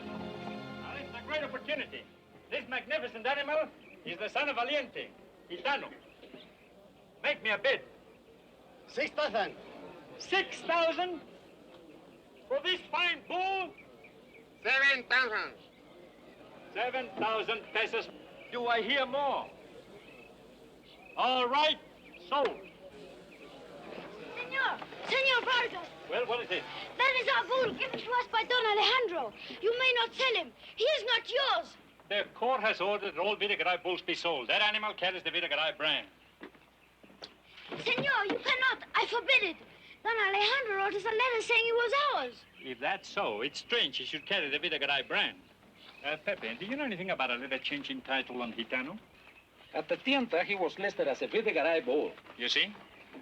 Speaker 2: Now, this is a great opportunity. This magnificent animal is the son of Valiente, Gitano. Make me a bid.
Speaker 1: 6,000.
Speaker 2: 6,000? For this fine bull?
Speaker 1: 7,000.
Speaker 2: 7,000 pesos. Do I hear more? All right, sold.
Speaker 9: Senor Vargas,
Speaker 2: Well, what is it?
Speaker 9: that is our bull given to us by Don Alejandro. You may not sell him. He is not yours.
Speaker 2: The court has ordered that all Vidagaray bulls be sold. That animal carries the Vidagaray brand.
Speaker 9: Senor, you cannot. I forbid it. Don Alejandro wrote us a letter saying it was ours.
Speaker 2: If that's so, it's strange he should carry the Vidagaray brand. Pepe, do you know anything about a letter change in title on Gitano?
Speaker 12: At the tienda, he was listed as a Vidagaray bull.
Speaker 2: You see?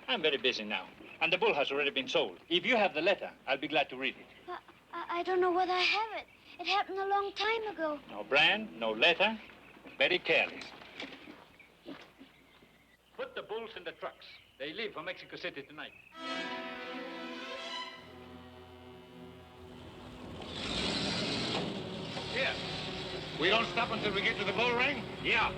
Speaker 2: I'm very busy now. And the bull has already been sold. If you have the letter, I'll be glad to read it.
Speaker 9: I don't know whether I have it. It happened a long time ago.
Speaker 2: No brand, no letter. Very careless. Put the bulls in the trucks. They leave for Mexico City tonight.
Speaker 16: Here. We don't stop until we get to the bull ring?
Speaker 2: Yeah.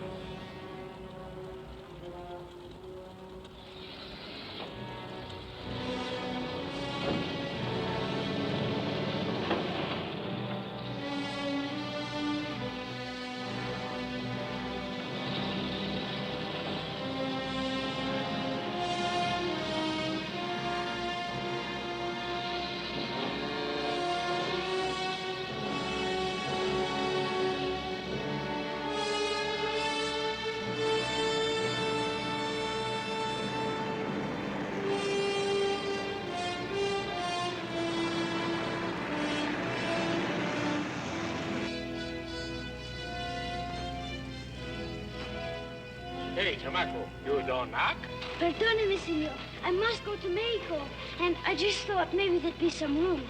Speaker 16: Hey, Chamaco, you don't knock?
Speaker 9: Perdóneme, senor. I must go to Mexico, and I just thought maybe there'd be some room.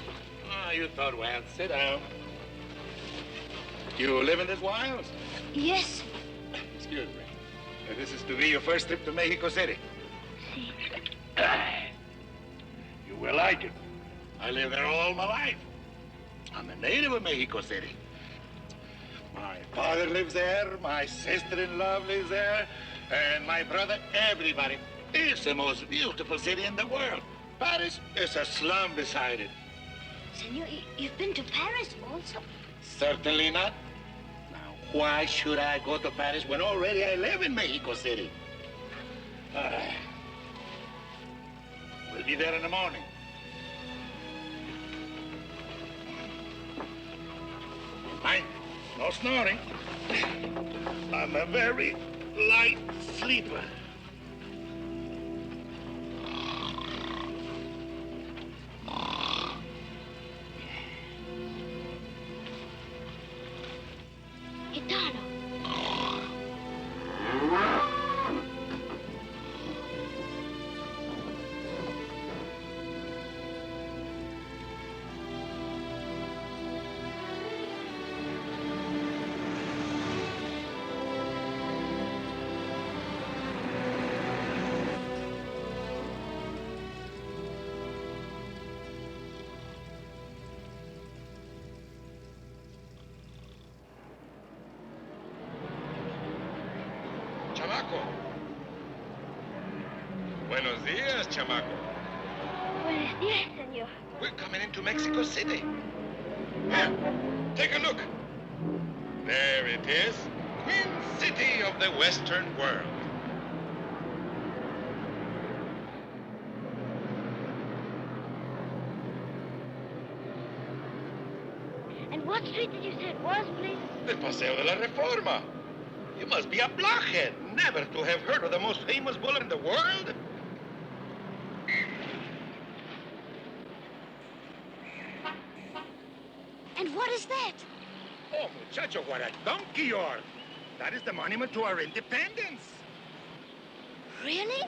Speaker 16: Oh, you thought, well, sit down. You live in this wilds?
Speaker 9: Yes.
Speaker 16: Excuse me. This is to be your first trip to Mexico City. You will like it. I lived there all my life. I'm a native of Mexico City. My father lives there, my sister-in-law lives there, and my brother, everybody. It's the most beautiful city in the world. Paris is a slum beside it.
Speaker 9: Senor, you've been to Paris also?
Speaker 16: Certainly not. Now, why should I go to Paris when already I live in Mexico City? We'll be there in the morning. Mind, no snoring. I'm a very light sleeper. Buenos dias, chamaco.
Speaker 9: Buenos días, senor.
Speaker 16: We're coming into Mexico City. Here, take a look. There it is, Queen City of the Western world.
Speaker 9: And what street did you say it was, please?
Speaker 16: El Paseo de la Reforma. You must be a blockhead never to have heard of the most famous bull in the world.
Speaker 5: And what is that?
Speaker 16: Oh, muchacho, what a donkey you are. That is the monument to our independence.
Speaker 5: Really?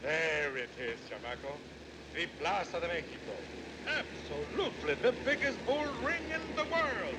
Speaker 16: There it is, chamaco. The Plaza de Mexico. Absolutely the biggest bull ring in the world.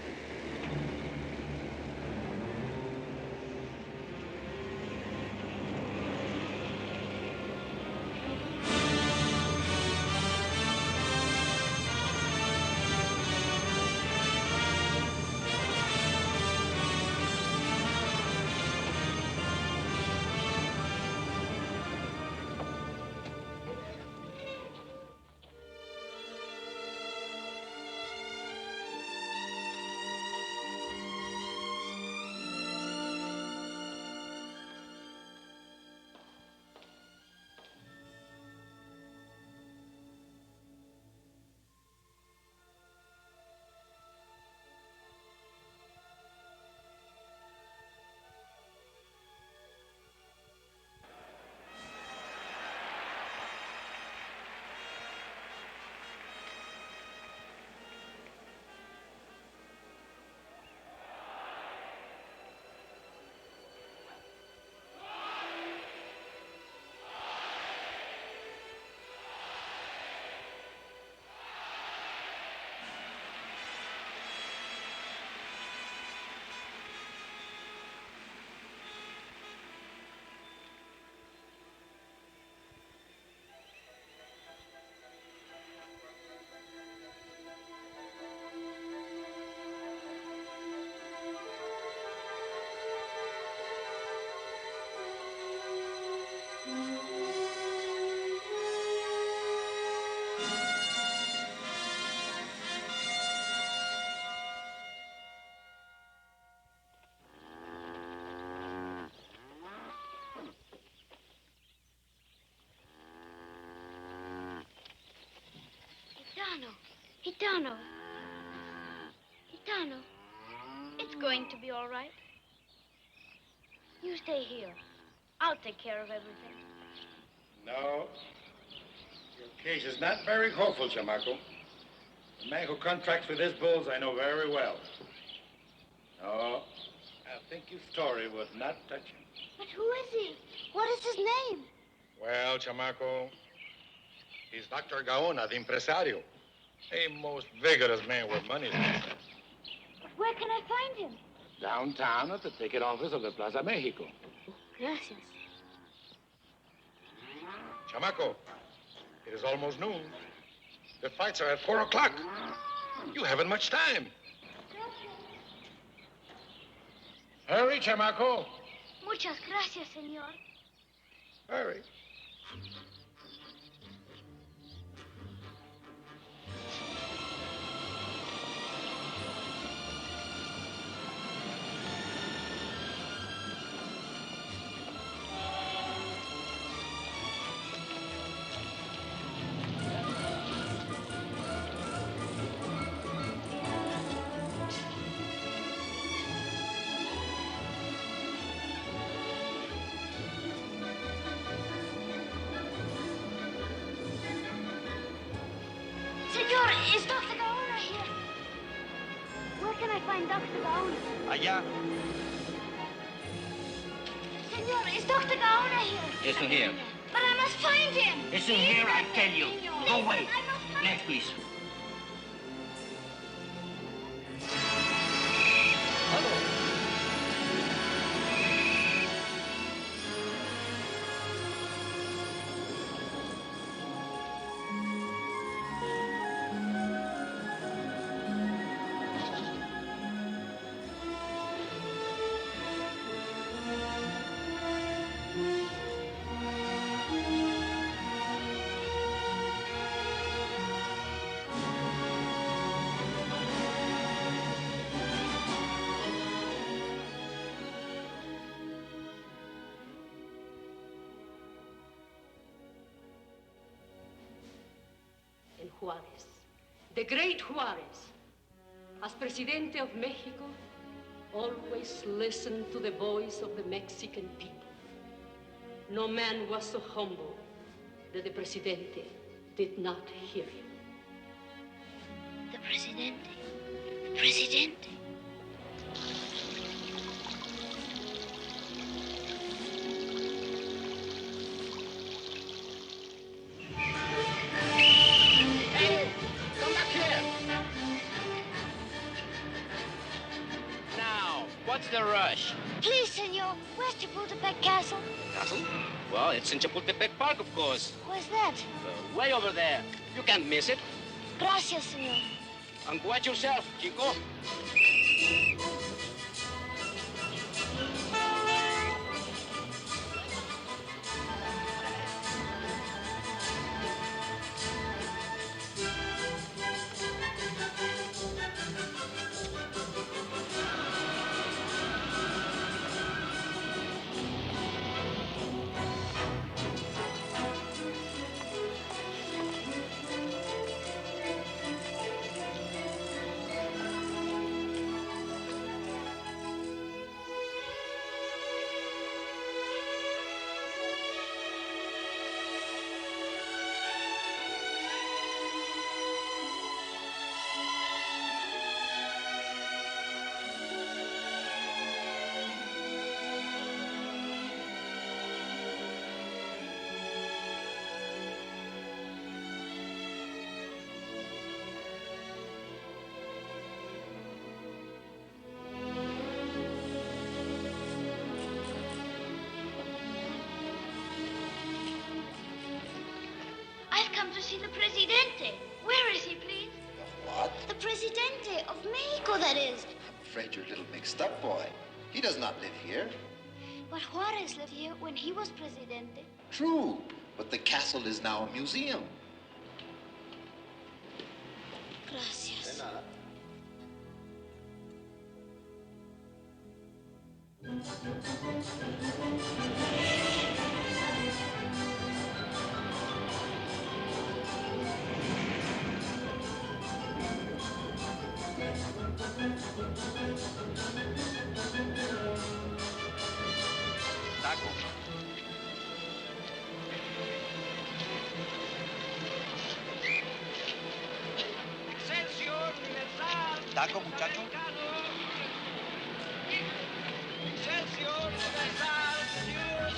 Speaker 9: Gitano. Gitano. It's going to be all right. You stay here. I'll take care of everything.
Speaker 3: No. Your case is not very hopeful, chamaco. The man who contracts with these bulls I know very well. No, I think your story would not touch him.
Speaker 9: But who is he? What is his name?
Speaker 3: Well, chamaco, he's Dr. Gaona, the impresario. A most vigorous man with money.
Speaker 9: But where can I find him?
Speaker 16: Downtown at the ticket office of the Plaza Mexico.
Speaker 9: Gracias.
Speaker 3: Chamaco, it is almost noon. The fights are at 4 o'clock. You haven't much time. Hurry, chamaco.
Speaker 9: Muchas gracias, senor.
Speaker 3: Hurry.
Speaker 9: Senor, is Dr. Gaona here? Where can I find Dr. Gaona?
Speaker 18: Allá.
Speaker 9: Senor, is Dr. Gaona here?
Speaker 18: Isn't here.
Speaker 9: But I must find him.
Speaker 18: Isn't here, I tell you. Go away. Next, please.
Speaker 8: Juarez, the great Juarez, as Presidente of Mexico, always listened to the voice of the Mexican people. No man was so humble that the Presidente did not hear him.
Speaker 5: The Presidente. The Presidente.
Speaker 1: Hey, come back here.
Speaker 18: Now, what's the rush?
Speaker 5: Please, senor, where's Chapultepec Castle?
Speaker 18: Castle? Well, it's in Chapultepec Park, of course.
Speaker 5: Where's that?
Speaker 18: Way over there. You can't miss it.
Speaker 5: Gracias, senor.
Speaker 18: And watch yourself, Chico.
Speaker 5: I've come to see the Presidente. Where is he, please?
Speaker 19: What?
Speaker 5: The Presidente of Mexico, that is.
Speaker 19: I'm afraid you're a little mixed up, boy. He does not live here.
Speaker 5: But Juarez lived here when he was Presidente.
Speaker 19: True, but the castle is now a museum.
Speaker 5: Gracias.
Speaker 19: De nada.
Speaker 18: Taco.
Speaker 4: Excelsior Universal.
Speaker 18: Taco, muchacho.
Speaker 4: Excelsior Universal, señor.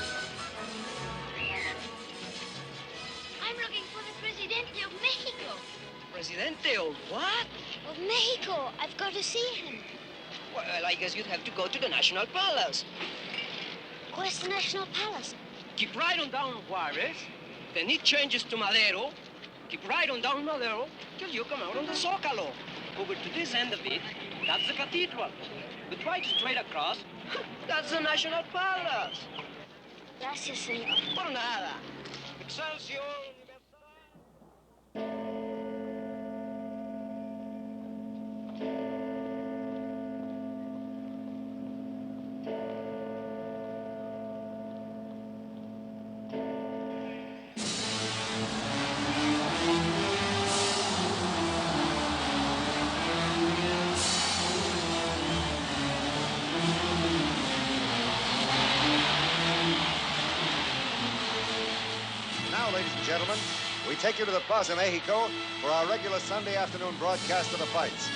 Speaker 5: I'm looking for the Presidente of Mexico.
Speaker 11: Presidente of what?
Speaker 5: Of Mexico. I've got to see him.
Speaker 11: Well, I guess you'd have to go to the National Palace.
Speaker 5: Where's the National Palace?
Speaker 11: Keep right on down Juarez, then it changes to Madero. Keep right on down Madero till you come out on the Zócalo. Over to this end of it, that's the cathedral. But right straight across, that's the National Palace.
Speaker 5: Gracias, senor.
Speaker 11: Por nada.
Speaker 4: Excelsior.
Speaker 13: Now, ladies and gentlemen, we take you to the Plaza Mexico for our regular Sunday afternoon broadcast of the fights.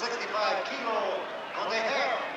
Speaker 13: 165 kilo Condejero.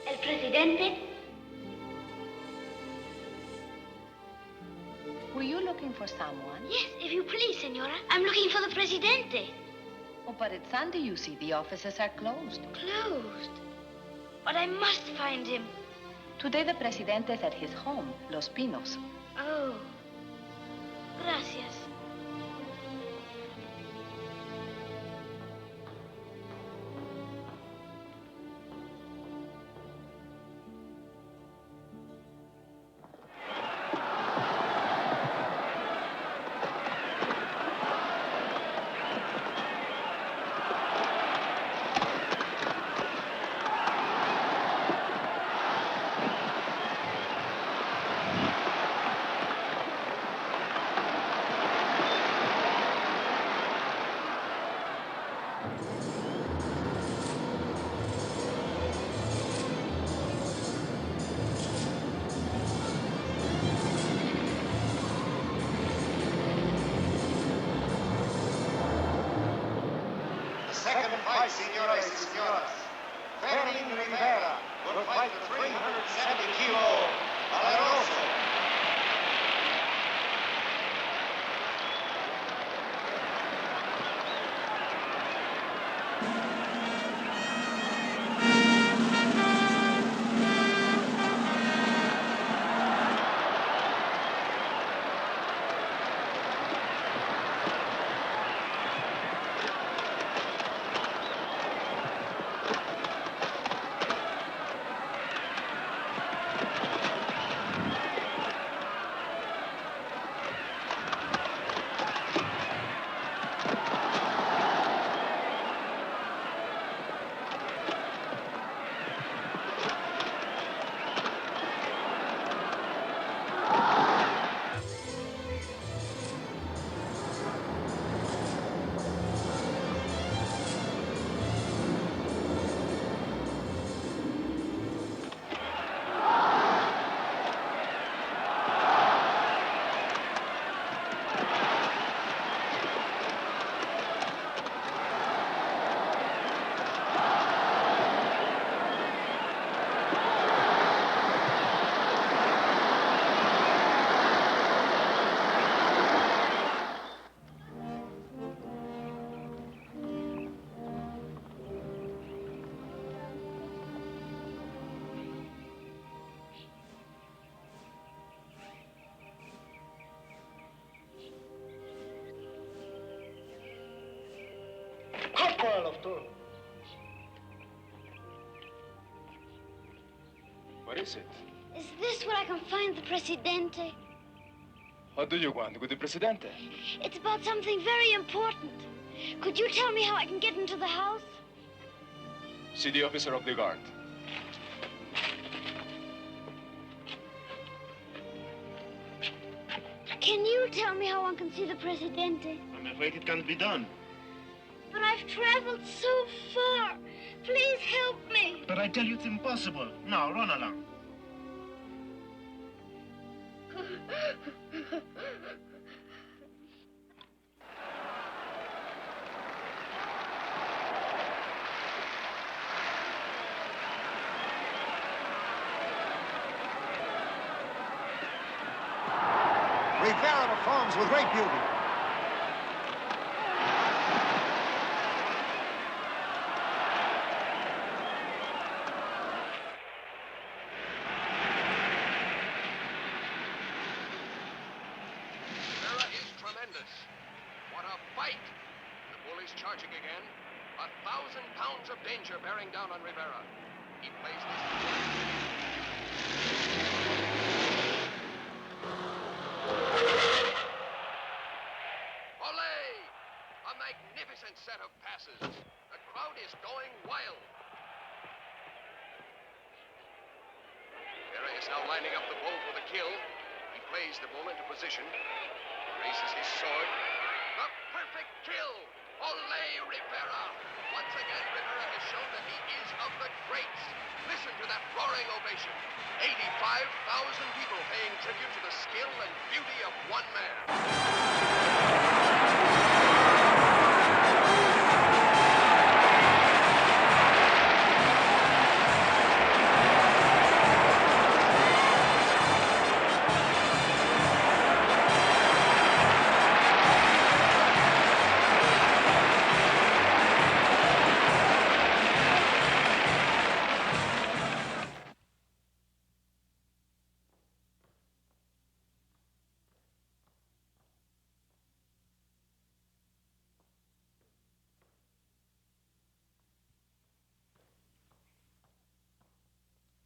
Speaker 5: El presidente.
Speaker 20: Were you looking for someone?
Speaker 5: Yes, if you please, senora. I'm looking for the presidente.
Speaker 20: Oh, but it's Sunday, you see. The offices are closed.
Speaker 5: Closed. But I must find him.
Speaker 20: Today the presidente is at his home, Los Pinos.
Speaker 5: Oh. Gracias.
Speaker 13: Second fight, señoras y señoras. Fermín Rivera will fight the 370 kilo Valeroso.
Speaker 3: Corporal of Toro. What is it?
Speaker 5: Is this where I can find the presidente?
Speaker 3: What do you want with the Presidente?
Speaker 5: It's about something very important. Could you tell me how I can get into the house?
Speaker 3: See the officer of the guard.
Speaker 5: Can you tell me how one can see the presidente?
Speaker 16: I'm afraid it can't be done.
Speaker 5: But I've traveled so far. Please help me.
Speaker 16: But I tell you it's impossible. Now, run along.
Speaker 13: Rivera performs with great beauty.
Speaker 10: Rivera is tremendous. What a fight! The is charging again. 1,000 pounds of danger bearing down on Rivera. He plays this. Olé! A magnificent set of passes. The crowd is going wild. Rivera is now lining up the bull for the kill. He plays the bull into position. Raises his sword. The perfect kill! Olé, Rivera! Once again, Rivera has shown that he is of the greats. Listen to that roaring ovation. 85,000 people paying tribute to the skill and beauty of one man.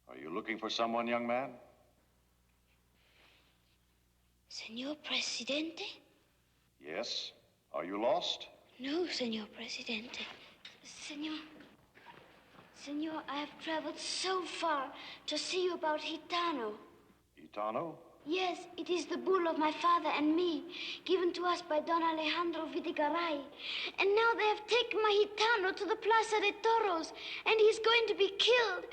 Speaker 6: Are you looking for someone, young man?
Speaker 5: Señor Presidente?
Speaker 6: Yes. Are you lost?
Speaker 5: No, Señor Presidente. Señor, I have traveled so far to see you about Gitano.
Speaker 6: Gitano?
Speaker 5: Yes, it is the bull of my father and me, given to us by Don Alejandro Vidigaray. And now they have taken my Gitano to the Plaza de Toros, and he's going to be killed.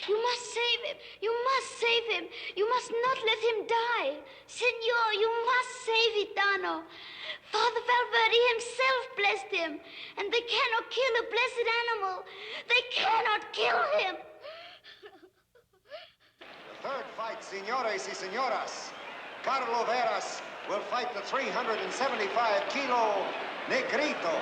Speaker 5: You must save him. You must save him. You must not let him die. Senor, you must save Gitano. Father Valverde himself blessed him, and they cannot kill a blessed animal. They cannot kill him.
Speaker 13: Third fight, señores y señoras. Carlo Veras will fight the 375-kilo Negrito.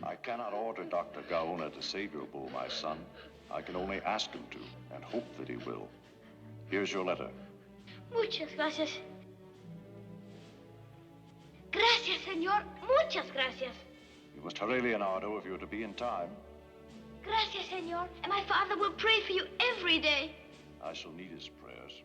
Speaker 6: I cannot order Dr. Gaona to save your bull, my son. I can only ask him to, and hope that he will. Here's your letter.
Speaker 5: Muchas gracias. Gracias, señor. Muchas gracias.
Speaker 6: You must hurry, Leonardo, if you're to be in time.
Speaker 5: Gracias, señor. And my father will pray for you every day.
Speaker 6: I shall need his prayers.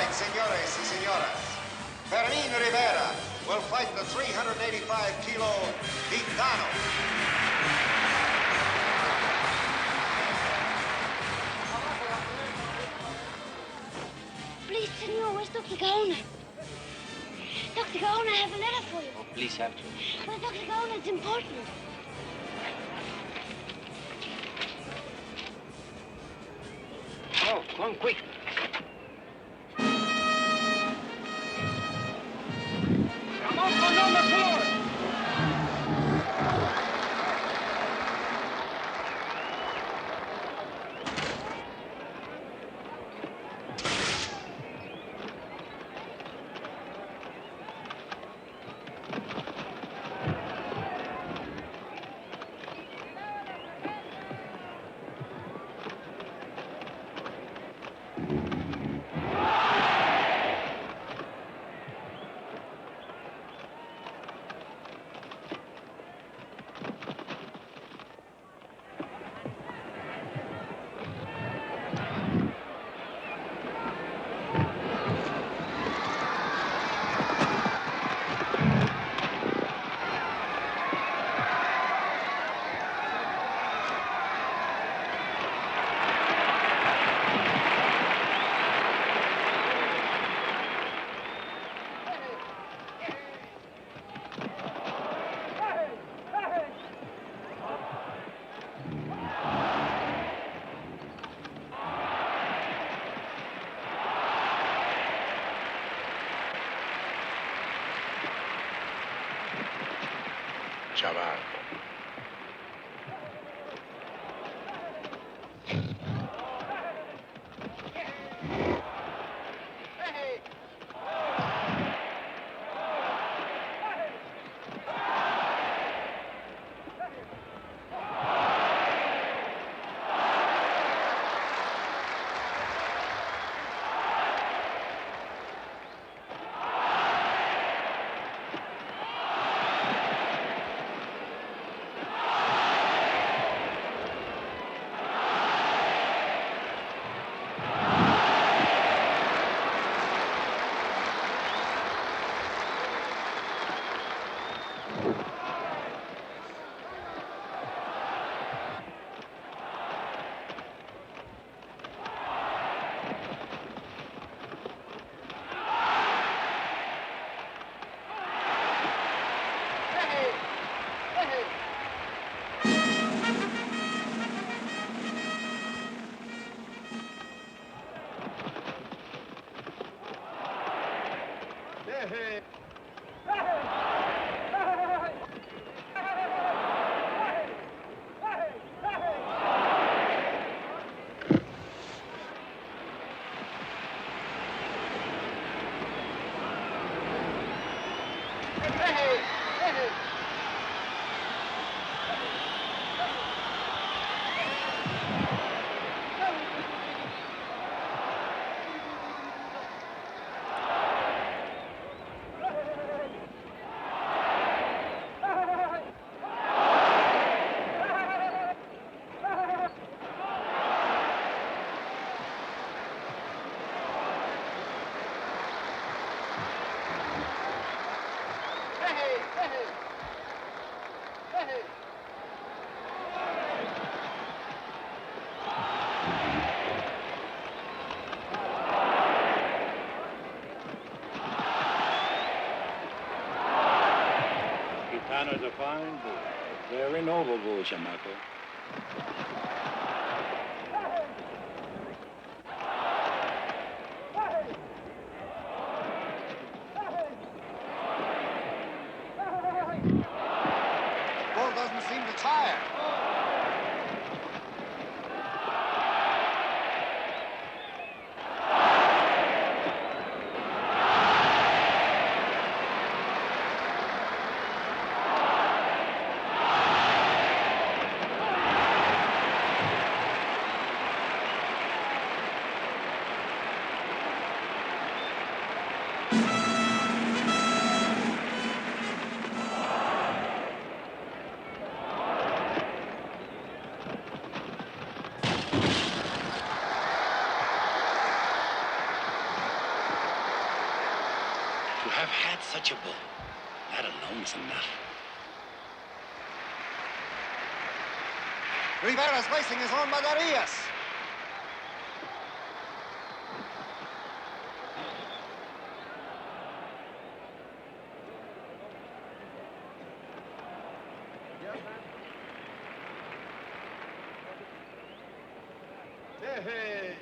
Speaker 13: fight, senores y señoras. Fermin Rivera will fight the 385-kilo Gitano.
Speaker 5: Please, senor, where's Dr. Gaona? Dr. Gaona, I have a letter for you.
Speaker 11: Oh, please have to.
Speaker 5: Well, Dr. Gaona, it's important.
Speaker 11: Oh, come on, quick. Come on the floor.
Speaker 16: Chaval.
Speaker 15: Gitano's a fine bull. A very noble bull, chamaco.
Speaker 13: Bull doesn't seem to tire.
Speaker 16: have had such a bull. That alone is enough.
Speaker 13: Rivera's racing his own Madarias.
Speaker 16: Hey.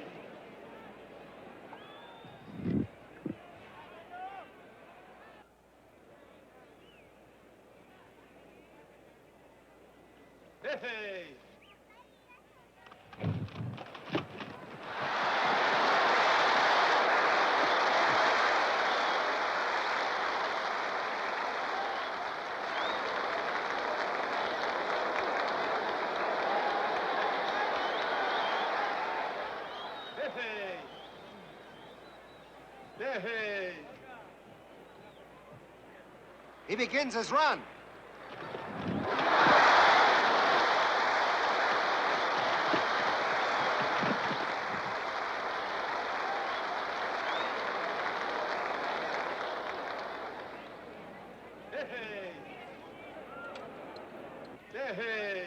Speaker 16: Hey. Hey.
Speaker 13: He begins his run.
Speaker 16: Hey.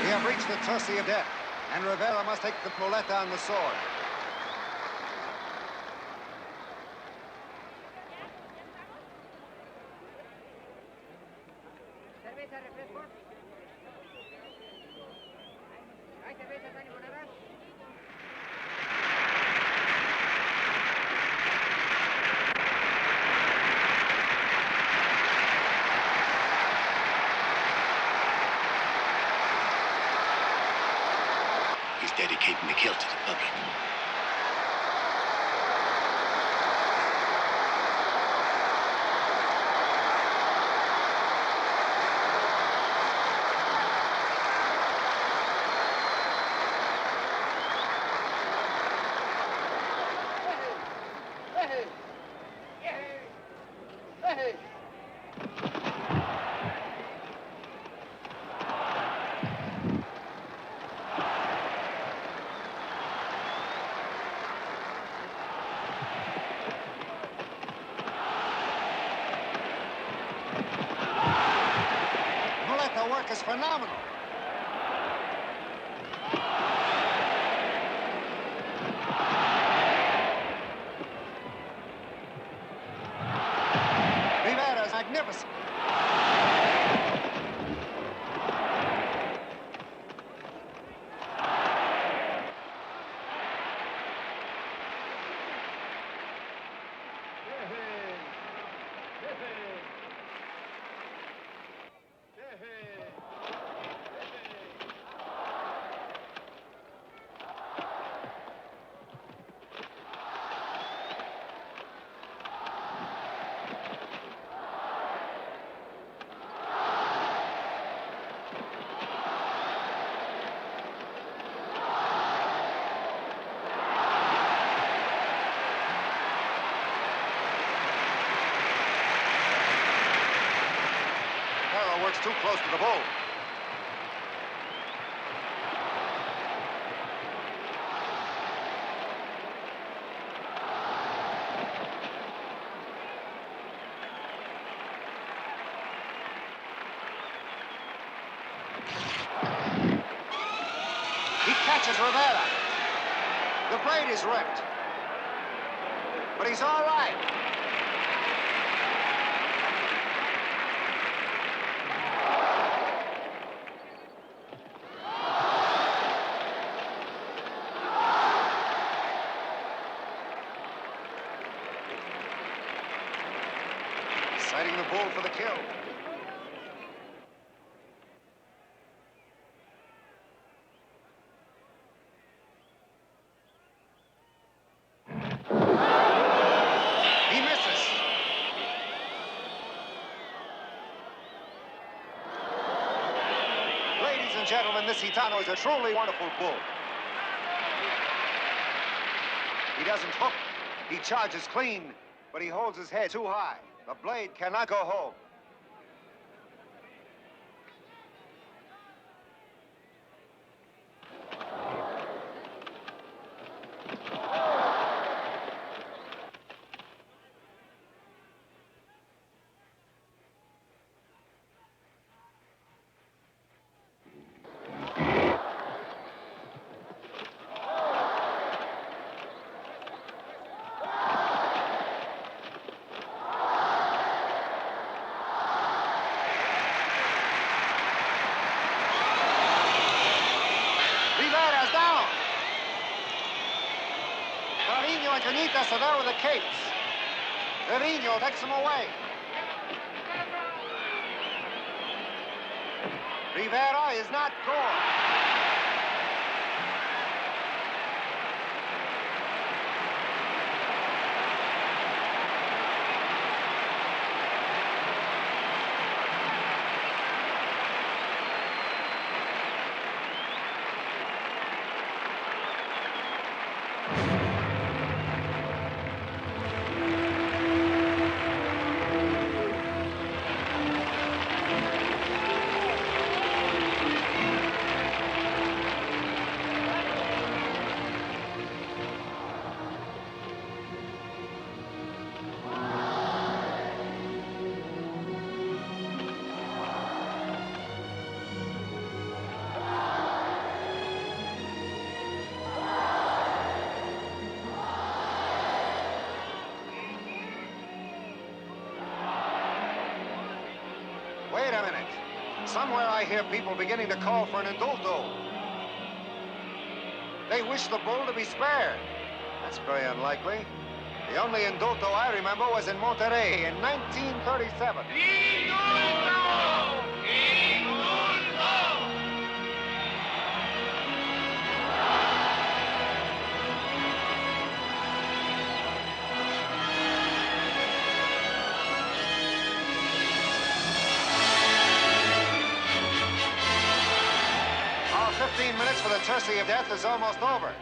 Speaker 13: We have reached the Tosi of death, and Rivera must take the muleta and the sword.
Speaker 16: He's dedicating the kill to the public.
Speaker 13: Muleta work is phenomenal. Rivera's magnificent. Works too close to the bull. He catches Rivera. The braid is ripped. But he's all right. Sighting the bull for the kill. He misses. Ladies and gentlemen, this Gitano is a truly wonderful bull. He doesn't hook. He charges clean, but he holds his head too high. The blade cannot go home. Rivera's down. Trevino and Canitas are there with the capes. Trevino takes them away. Rivera is not gone. Wait a minute. Somewhere I hear people beginning to call for an indulto. They wish the bull to be spared. That's very unlikely. The only indulto I remember was in Monterrey in 1937. Our 15 minutes for the Terci of Death is almost over.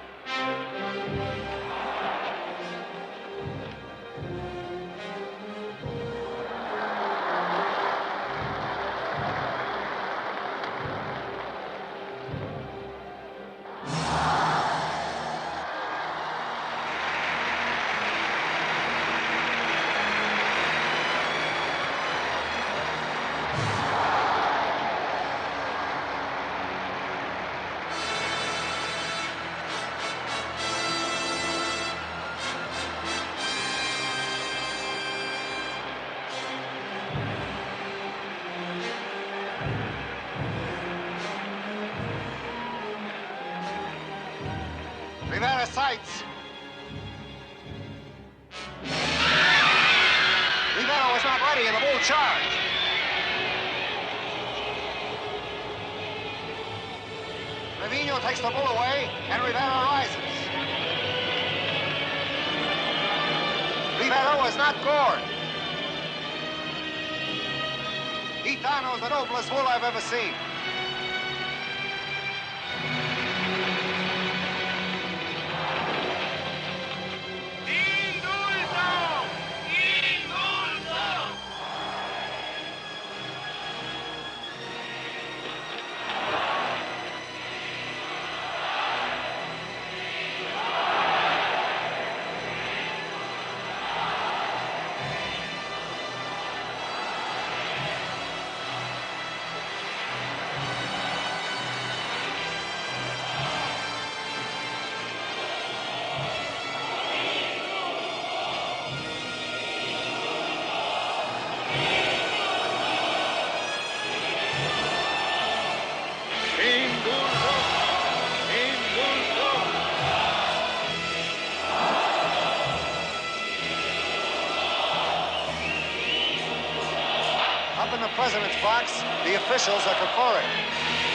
Speaker 13: Rivera sights. Rivera was not ready in the bull charge. Trevino takes the bull away, and Rivera rises. Rivera was not gored. Gitano's the noblest bull I've ever seen. Up in the president's box, the officials are conferring.